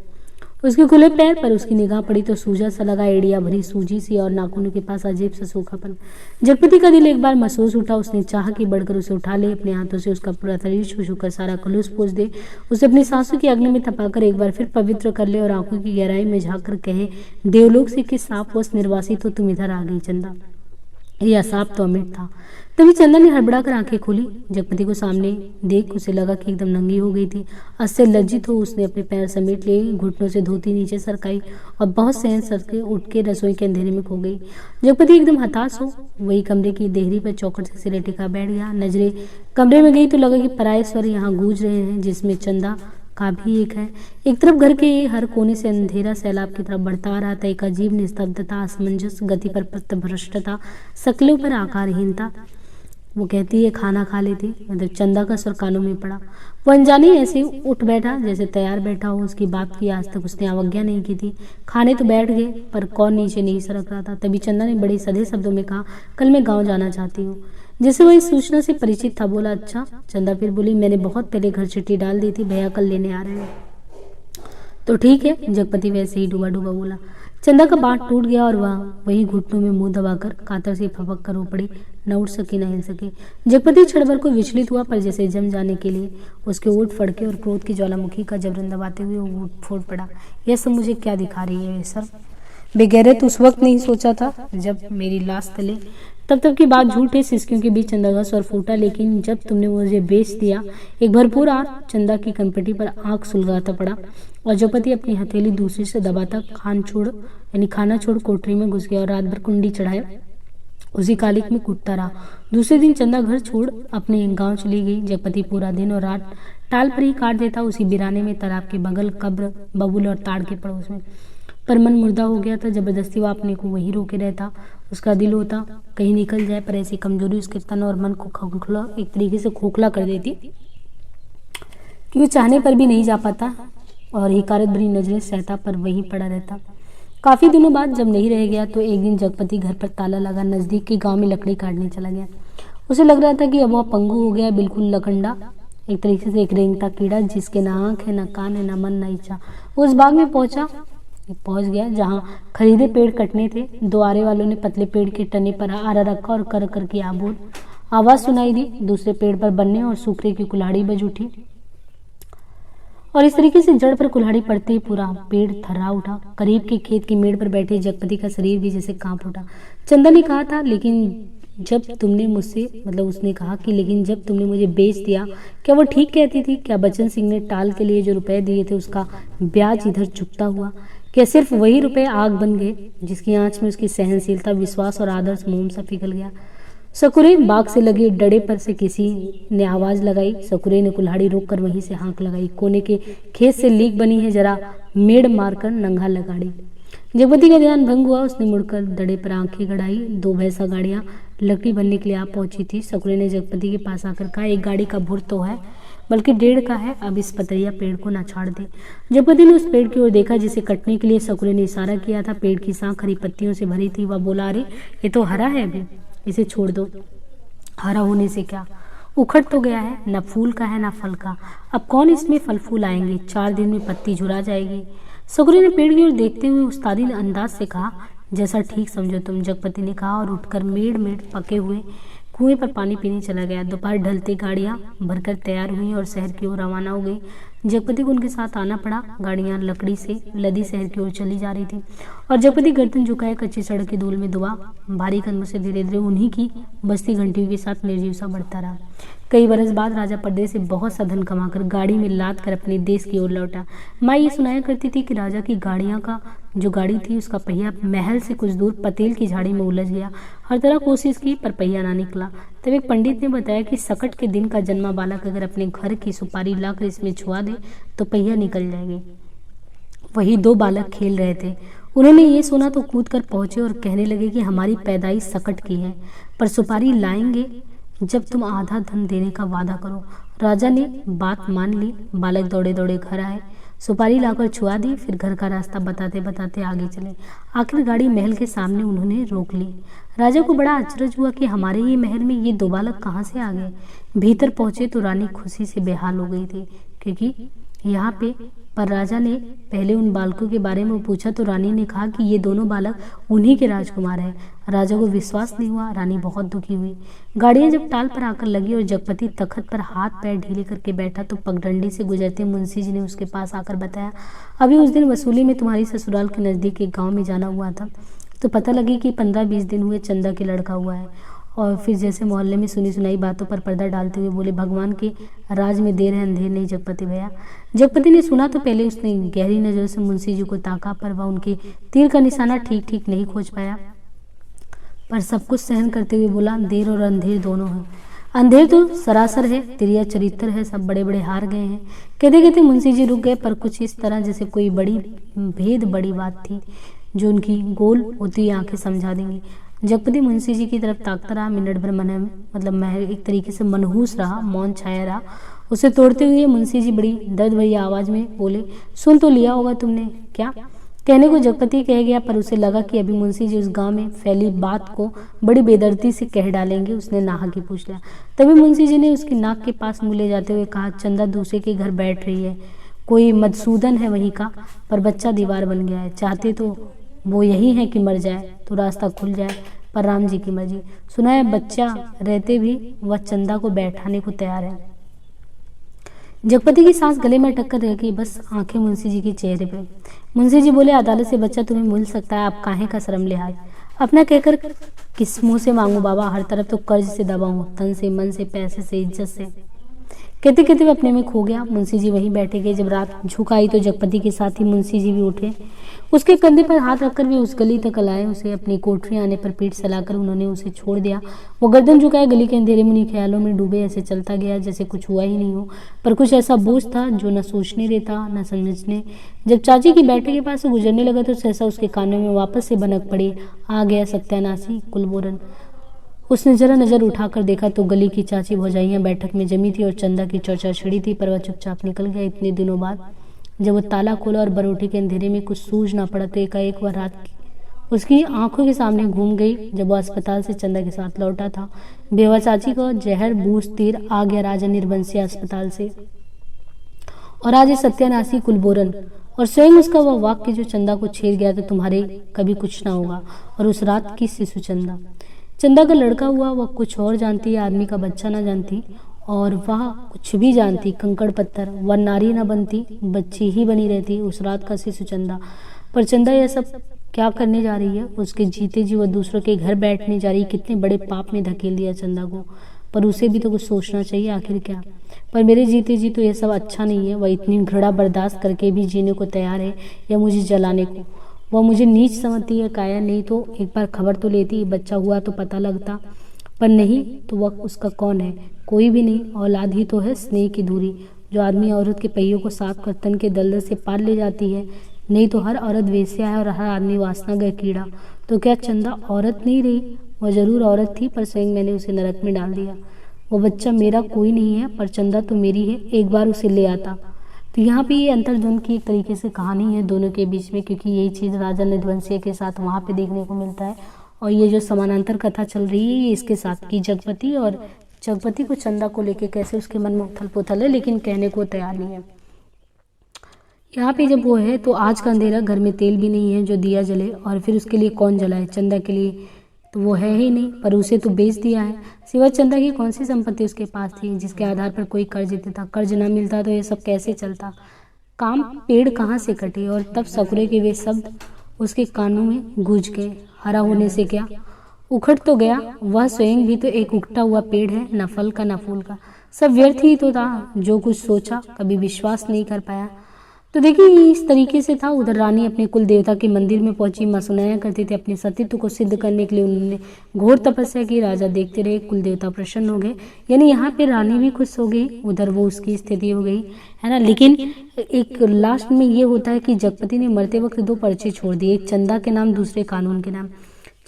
उसके खुले पैर पर उसकी निगाह पड़ी तो सूजा सा लगा, एड़िया भरी सूजी सी और नाखूनों के पास अजीब सा सूखापन। जगपति का दिल एक बार महसूस उठा। उसने चाहा कि बढ़कर उसे उठा ले, अपने हाथों से उसका पूरा शरीर छू कर सारा कलुष पोंछ दे, उसे अपनी सांसों की अग्नि में तपाकर एक बार फिर पवित्र कर ले और आंखों की गहराई में झाँक कर कहे, देवलोक से किस सापवश निर्वासित हो तुम इधर आ गई चंदा। यह साप तो अमृत था। तभी चंदा ने हड़बड़ा कर आंखें खोली। जगपति को सामने देख उसे लगा कि एकदम नंगी हो गई थी। उससे लज्जित हो उसने अपने पैर समेट लिए, घुटनों से धोती नीचे सरकाई और बहुत सहन सरके उठ के रसोई के अंधेरे में खो गई। जगपति एकदम हताश हो वही कमरे की देहरी पर चौखट से सिरे टिका बैठ गया। नजरें कमरे में गई तो लगा कि पराये स्वर यहाँ गूंज रहे हैं, जिसमें चंदा का भी एक है। एक तरफ घर के हर कोने से अंधेरा सैलाब की तरफ बढ़ता आ रहा था। एक अजीब निस्तब्धता, असमंजस, गति पर पथभ्रष्टता, शक्लों पर आकारहीनता। वो कहती है खाना खा लेती, मतलब चंदा का स्वर कानों में पड़ा। वो अनजाने ऐसे उठ बैठा जैसे तैयार बैठा हो। उसकी बात की आज तक उसने अवज्ञा नहीं की थी। खाने तो बैठ गए पर कौन नीचे नहीं सरक रहा था। तभी चंदा ने बड़े सधे शब्दों में कहा, कल मैं गाँव जाना चाहती हूँ। जैसे वह इस सूचना से परिचित था। बोला अच्छा। चंदा फिर बोली, मैंने बहुत पहले घर चिट्ठी डाल दी थी, भैया कल लेने आ रहे हैं। तो ठीक है, जगपति वैसे ही डूबा डूबा बोला। चंदा का बाट टूट गया और वह वही घुटनों में मुंह दबाकर कातर से फपक कर रो पड़ी। न उठ सकी न हिल सके। जगपति क्षण भर को विचलित हुआ पर जैसे जम जाने के लिए उसके ओठ फड़के और क्रोध की ज्वालामुखी का जबरन दबाते हुए वो फूट पड़ा। यह सब मुझे क्या दिखा रही है सर? बेगैरत उस वक्त नहीं सोचा था जब मेरी लाश तले। तब की बात झूठ है। सिसकियों के बीच चंदा का स्वर फूटा, लेकिन जब तुमने मुझे बेच दिया। एक भरपूर आग चंदा की कनपटी पर आंख सुलगाता पड़ा और जगपति अपनी हथेली दूसरी से दबाता खाना छोड़ कोठरी में घुस गया और रात भर कुंडी चढ़ाए उसी कालिक में कूदता रहा। दूसरे दिन चंदा घर छोड़ अपने गांव चली गई। जगपति पूरा दिन और रात टाल पर ही काट देता, उसी बिराने में तालाब के बगल कब्र, बबूल और ताड़ के पड़ोस में। पर मन मुर्दा हो गया था। जबरदस्ती वह अपने को वहीं रोके रहता। उसका दिल होता कहीं निकल जाए, पर ऐसी कमजोरी उसके तन और मन को खोखला, एक तरीके से खोखला कर देती कि वो चाहने पर भी नहीं जा पाता और हिकारत भरी नजरें सहता पर वहीं पड़ा रहता। काफी दिनों बाद जब नहीं रह गया तो एक दिन जगपति घर पर ताला लगा नजदीक के गांव में लकड़ी काटने चला गया। उसे लग रहा था कि अब वह पंगु हो गया, बिल्कुल लकंडा, एक तरीके से एक रेंगता कीड़ा जिसके ना आंख है, ना कान है, ना मन, ना इच्छा। वो उस बाग में पहुंच गया जहां खरीदे पेड़ कटने थे। दो आरे वालों ने पतले पेड़ के तने पर आरा रखा और कर कर की आवाज सुनाई दी। दूसरे पेड़ पर बनने और सूखरे की कुल्हाड़ी बज उठी और इस तरीके से जड़ पर कुल्हाड़ी पड़ते ही पूरा पेड़ थर्रा उठा। करीब के खेत की मेड़ पर बैठे जगपति का शरीर भी जैसे कांप उठा। चंदा ने कहा था, लेकिन जब तुमने मुझसे उसने कहा कि लेकिन जब तुमने मुझे बेच दिया, क्या वो ठीक कहती थी? क्या बच्चन सिंह ने टाल के लिए जो रुपए दिए थे उसका ब्याज इधर चुकता हुआ? क्या सिर्फ वही रुपए आग बन गए जिसकी आंच में उसकी सहनशीलता, विश्वास और आदर्श मोम सा पिघल गया? सकुरे बाग से लगे डड़े पर से किसी ने आवाज लगाई। सकुरे ने कुल्हाड़ी रोक कर वहीं से हाँक लगाई। कोने के खेत से लीक बनी है, जरा मेड़ मारकर नंगा लगाड़ी। जगपति का ध्यान भंग हुआ। उसने मुड़कर दड़े पर आंखें गड़ाई। 2 भैंसा गाड़ियां लकड़ी बनने के लिए आ पहुंची थी। सकुरे ने जगपति के पास आकर कहा, एक गाड़ी का भुर तो है, बल्कि 1.5 का है, अब इस पतरिया पेड़ को ना छाड़ दे। जगपति ने उस पेड़ की ओर देखा जिसे कटने के लिए सकुरे ने इशारा किया था। पेड़ की शाख हरी पत्तियों से भरी थी। वह बोला, अरे ये तो हरा है, अभी इसे छोड़ दो। हरा होने से क्या, उखड़ तो गया है, न फूल का है न फल का। अब कौन इसमें फल फूल आएंगे? 4 दिन में पत्ती झुरा जाएगी। सकुरे ने पेड़ की ओर देखते हुए उस्तादी अंदाज से कहा, जैसा ठीक समझो तुम। जगपति ने कहा और उठकर मेड़ पके हुए कुएं पर पानी पीने चला गया। दोपहर ढलते गाड़ियां भरकर तैयार हुई और शहर की ओर रवाना हो गई। जगपति को उनके साथ आना पड़ा। गाड़ियां लकड़ी से लदी शहर की ओर चली जा रही थी और जगपति गर्दन झुकाए कच्ची सड़क की धूल में दुआ भारी कदमों से धीरे धीरे उन्हीं की बस्ती घंटियों के साथ निर्जीव सा बढ़ता रहा। कई बरस बाद राजा परदेस से बहुत सा धन कमाकर गाड़ी में लाद कर अपने देश की ओर लौटा। माँ ये सुनाया करती थी कि राजा की गाड़ियां का जो गाड़ी थी उसका पहिया महल से कुछ दूर पतेल की झाड़ी में उलझ गया। हर तरह कोशिश की पर पहिया ना निकला। तब एक पंडित ने बताया कि सकट के दिन का जन्मा बालक अगर अपने घर की सुपारी लाकर इसमें छुआ दे तो पहिया निकल जाएगी। वही 2 बालक खेल रहे थे। उन्होंने ये सुना तो कूद कर पहुंचे और कहने लगे कि हमारी पैदाइश सकट की है, पर सुपारी लाएंगे जब तुम आधा धन देने का वादा करो। राजा ने बात मान ली। बालक दौड़े दौड़े घर आए। सुपारी लाकर छुआ दी, फिर घर का रास्ता बताते बताते आगे चले। आखिर गाड़ी महल के सामने उन्होंने रोक ली। राजा को बड़ा अचरज हुआ कि हमारे ही महल में ये दो बालक कहाँ से आ गए। भीतर पहुंचे तो रानी खुशी से बेहाल हो गई थी, क्योंकि यहाँ पे पर राजा ने पहले उन बालकों के बारे में पूछा तो रानी ने कहा कि ये दोनों बालक उन्हीं के राजकुमार हैं। राजा को विश्वास नहीं हुआ। रानी बहुत दुखी हुई। गाड़ियां जब टाल पर आकर लगी और जगपति तखत पर हाथ पैर ढीले करके बैठा तो पगडंडी से गुजरते मुंशी जी ने उसके पास आकर बताया, अभी उस दिन वसूली में तुम्हारी ससुराल के नज़दीक एक गाँव में जाना हुआ था तो पता लगी कि 15-20 दिन हुए चंदा के लड़का हुआ है। और फिर जैसे मोहल्ले में सुनी सुनाई बातों पर पर्दा डालते हुए बोले, भगवान के राज में देर है अंधेर नहीं जगपति भैया। जगपति ने सुना तो पहले उसने गहरी नज़र से मुंशी जी को ताका, पर वह उनके तीर का निशाना ठीक ठीक नहीं खोज पाया, पर सब कुछ सहन करते हुए बोला, देर और अंधेर दोनों है। अंधेर तो सरासर है, तिरिया चरित्र है, सब बड़े बड़े हार गए हैं। कहते कहते मुंशी जी रुक गए, पर कुछ इस तरह जैसे कोई बड़ी बात थी जो उनकी गोल होती आंखें समझा देंगी। जगपति मुंशी जी की तरफ ताकता रहा। मिनट भर एक तरीके से मनहूस रहा, मौन छाया रहा। उसे तोड़ते हुए मुंशी जी बड़ी दर्द भरी आवाज में बोले, सुन तो लिया होगा तुमने क्या? कहने को जगपति कह गया, पर उसे लगा कि अभी मुंशी जी उस गांव में फैली बात को बड़ी बेदर्दी से कह डालेंगे। उसने नाहक ही पूछ लिया। तभी मुंशी जी ने उसकी नाक के पास मुँह ले जाते हुए कहा, चंदा दूसरे के घर बैठ रही है, कोई मधुसूदन है वहीं का, पर बच्चा दीवार बन गया है। चाहते तो वो यही है कि मर जाए तो रास्ता खुल जाए, पर राम जी की मर्जी। सुना है बच्चा रहते भी वह चंदा को बैठाने को तैयार है। जगपति की सांस गले में अटक कर रह गई, बस आंखें मुंशी जी के चेहरे पे। मुंशी जी बोले, अदालत से बच्चा तुम्हें मिल सकता है, आप काहे का शर्म लिहाज अपना कहकर किस मुंह से मांगू बाबा? हर तरफ तो कर्ज से दबा हूं, तन से, मन से, पैसे से, इज्जत से। कहते कहते वह अपने में खो गया। मुंशी जी वहीं बैठे गए। जब रात झुक आई तो जगपति के साथ ही मुंशी जी भी उठे। उसके कंधे पर हाथ रखकर वे उस गली तक लाए। उसे अपनी कोठरी आने पर पीठ सलाकर उन्होंने उसे छोड़ दिया। वो गर्दन झुकाए गली के अंधेरे में ख्यालों में डूबे ऐसे चलता गया जैसे कुछ हुआ ही नहीं हो, पर कुछ ऐसा बोझ था जो न सोचने देता न समझने। जब चाची की बैठक के पास से गुजरने लगा तो सहसा उसके कानों में वापस से भनक पड़ी, आ गया सत्यानाशी कुलबोरन। उसने जरा नजर उठाकर देखा तो गली की चाची भौजाइयां बैठक में जमी थी और चंदा की चर्चा छिड़ी थी, पर वह चुपचाप निकल गया। इतने दिनों बाद जब वो ताला खोला और बरोटी के अंधेरे में कुछ सूझ ना पड़ा तो एकाएक वह रात उसकी आंखों के सामने घूम गई जब वो अस्पताल से चंदा के साथ लौटा था। बेवा चाची का जहर बूझ तीर आ गया राजा निर्बंसिया अस्पताल से, और आज सत्यानाशी कुलबोरन, और स्वयं उसका वह वाक्य जो चंदा को छेड़ गया तो तुम्हारे कभी कुछ ना होगा। और उस रात की शिशु चंदा का लड़का हुआ, वह कुछ और जानती, आदमी का बच्चा ना जानती, और वह कुछ भी जानती, कंकड़ पत्थर, वह नारी न बनती, बच्ची ही बनी रहती। उस रात का शिशु चंदा, पर चंदा यह सब क्या करने जा रही है? उसके जीते जी वह दूसरों के घर बैठने जा रही। कितने बड़े पाप में धकेल दिया चंदा को, पर उसे भी तो कुछ सोचना चाहिए आखिर क्या। पर मेरे जीते जी तो यह सब अच्छा नहीं है। वह इतनी घृणा बर्दाश्त करके भी जीने को तैयार है या मुझे जलाने को। वह मुझे नीच समझती है, काया नहीं तो एक बार खबर तो लेती, बच्चा हुआ तो पता लगता, पर नहीं तो वह उसका कौन है? कोई भी नहीं। औलाद ही तो है स्नेह की दूरी, जो आदमी औरत के पहियों को साफ कर तन के दलदल से पार ले जाती है। नहीं तो हर औरत वेश्या है और हर आदमी वासना गए कीड़ा। तो क्या चंदा औरत नहीं रही? वह जरूर औरत थी, पर स्वयं मैंने उसे नरक में डाल दिया। वो बच्चा मेरा कोई नहीं है, पर चंदा तो मेरी है। एक बार उसे ले आता। तो यहाँ पे ये अंतर्द्वंद की एक तरीके से कहानी है दोनों के बीच में, क्योंकि यही चीज़ राजा निर्बंसिया के साथ वहाँ पे देखने को मिलता है। और ये जो समानांतर कथा चल रही है ये इसके साथ की जगपति, और जगपति को चंदा को लेके कैसे उसके मन में उथल पुथल है, लेकिन कहने को तैयार नहीं है। यहाँ पे जब वो है तो आज का अंधेरा, घर में तेल भी नहीं है जो दिया जले, और फिर उसके लिए कौन जलाए? चंदा के लिए तो वो है ही नहीं, पर उसे तो बेच दिया है। सिवा चंदा की कौन सी संपत्ति उसके पास थी जिसके आधार पर कोई कर्ज देता? कर्ज ना मिलता तो ये सब कैसे चलता? काम पेड़ कहाँ से कटे? और तब सकुरे के वे शब्द उसके कानों में गूंज गए, हरा होने से क्या, उखड़ तो गया। वह स्वयं भी तो एक उगता हुआ पेड़ है, न फल का न फूल का, सब व्यर्थ ही तो था। जो कुछ सोचा कभी विश्वास नहीं कर पाया। तो देखिए इस तरीके से था। उधर रानी अपने कुल देवता के मंदिर में पहुंची। माँ सुनाया करते थे अपने सतीत्व को सिद्ध करने के लिए उन्होंने घोर तपस्या की। राजा देखते रहे, कुल देवता प्रसन्न हो गए। यानी यहाँ पे रानी भी खुश हो गई, उधर वो उसकी स्थिति हो गई है ना। लेकिन एक लास्ट में ये होता है कि जगपति ने मरते वक्त दो पर्चे छोड़ दिए, एक चंदा के नाम, दूसरे कानून के नाम।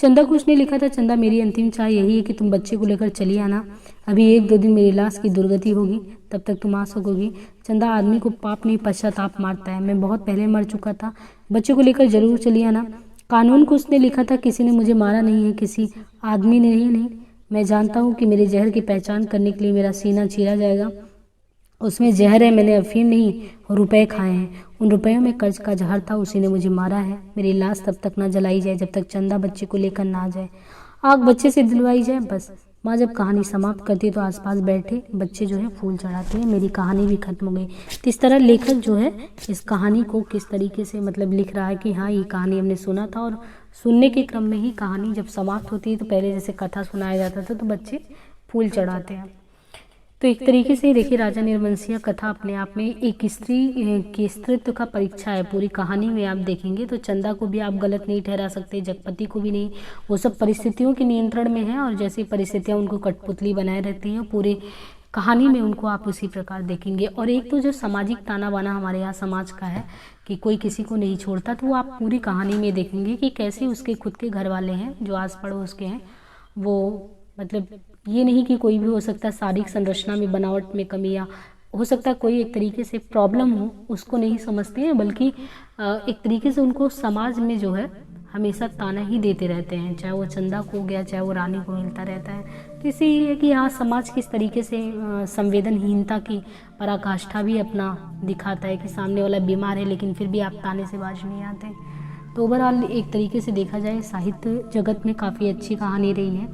चंदा को उसने लिखा था, चंदा मेरी अंतिम चाह यही है कि तुम बच्चे को लेकर चली आना। अभी 1-2 दिन मेरी लाश की दुर्गति होगी, तब तक तुम आ सकोगी। चंदा, आदमी को पाप नहीं पश्चाताप मारता है। मैं बहुत पहले मर चुका था। बच्चे को लेकर जरूर चली आना। कानून को उसने लिखा था, किसी ने मुझे मारा नहीं है, किसी आदमी ने नहीं। मैं जानता हूँ कि मेरे जहर की पहचान करने के लिए मेरा सीना चीरा जाएगा। उसमें जहर है, मैंने अफीम नहीं रुपए खाए हैं। उन रुपयों में कर्ज का जहर था, उसी ने मुझे मारा है। मेरी लाश तब तक ना जलाई जाए जब तक चंदा बच्चे को लेकर ना आ जाए। आग बच्चे से दिलवाई जाए बस। माँ जब कहानी समाप्त करती तो आसपास बैठे बच्चे जो है फूल चढ़ाते हैं। मेरी कहानी भी खत्म हो गई। तो इस तरह लेखक जो है इस कहानी को किस तरीके से मतलब लिख रहा है कि हाँ, ये कहानी हमने सुना था और सुनने के क्रम में ही कहानी जब समाप्त होती है तो पहले जैसे कथा सुनाया जाता था तो बच्चे फूल चढ़ाते हैं। तो एक तरीके से देखिए, राजा निर्वंशिया कथा अपने आप में एक स्त्री के स्त्रीत्व का परीक्षा है। पूरी कहानी में आप देखेंगे तो चंदा को भी आप गलत नहीं ठहरा सकते, जगपति को भी नहीं। वो सब परिस्थितियों के नियंत्रण में है और जैसी परिस्थितियाँ उनको कठपुतली बनाए रहती हैं, पूरे कहानी में उनको आप उसी प्रकार देखेंगे। और एक तो जो सामाजिक ताना बाना हमारे यहाँ समाज का है कि कोई किसी को नहीं छोड़ता, तो वो आप पूरी कहानी में देखेंगे कि कैसे उसके खुद के घर वाले हैं जो आस पड़ोस के हैं, वो मतलब ये नहीं कि कोई भी हो सकता है शारीरिक संरचना में बनावट में कमी या हो सकता है कोई एक तरीके से प्रॉब्लम हो, उसको नहीं समझते हैं, बल्कि एक तरीके से उनको समाज में जो है हमेशा ताना ही देते रहते हैं। चाहे वो चंदा को हो गया, चाहे वो रानी को मिलता रहता है। तो इसीलिए कि यहाँ समाज किस तरीके से संवेदनहीनता की पराकाष्ठा भी अपना दिखाता है कि सामने वाला बीमार है लेकिन फिर भी आप ताने से बाज नहीं आते। तो ओवरऑल एक तरीके से देखा जाए साहित्य जगत में काफ़ी अच्छी कहानी रही है,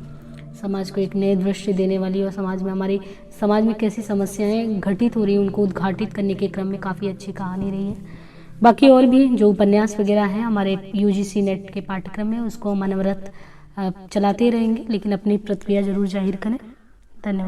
समाज को एक नए दृश्य देने वाली और समाज में हमारे समाज में कैसी समस्याएं घटित हो रही हैं उनको उद्घाटित करने के क्रम में काफ़ी अच्छी कहानी रही है। बाकी और भी जो उपन्यास वगैरह हैं हमारे यूजीसी नेट के पाठ्यक्रम में, उसको हम अनवरत चलाते रहेंगे, लेकिन अपनी प्रतिक्रिया जरूर जाहिर करें। धन्यवाद।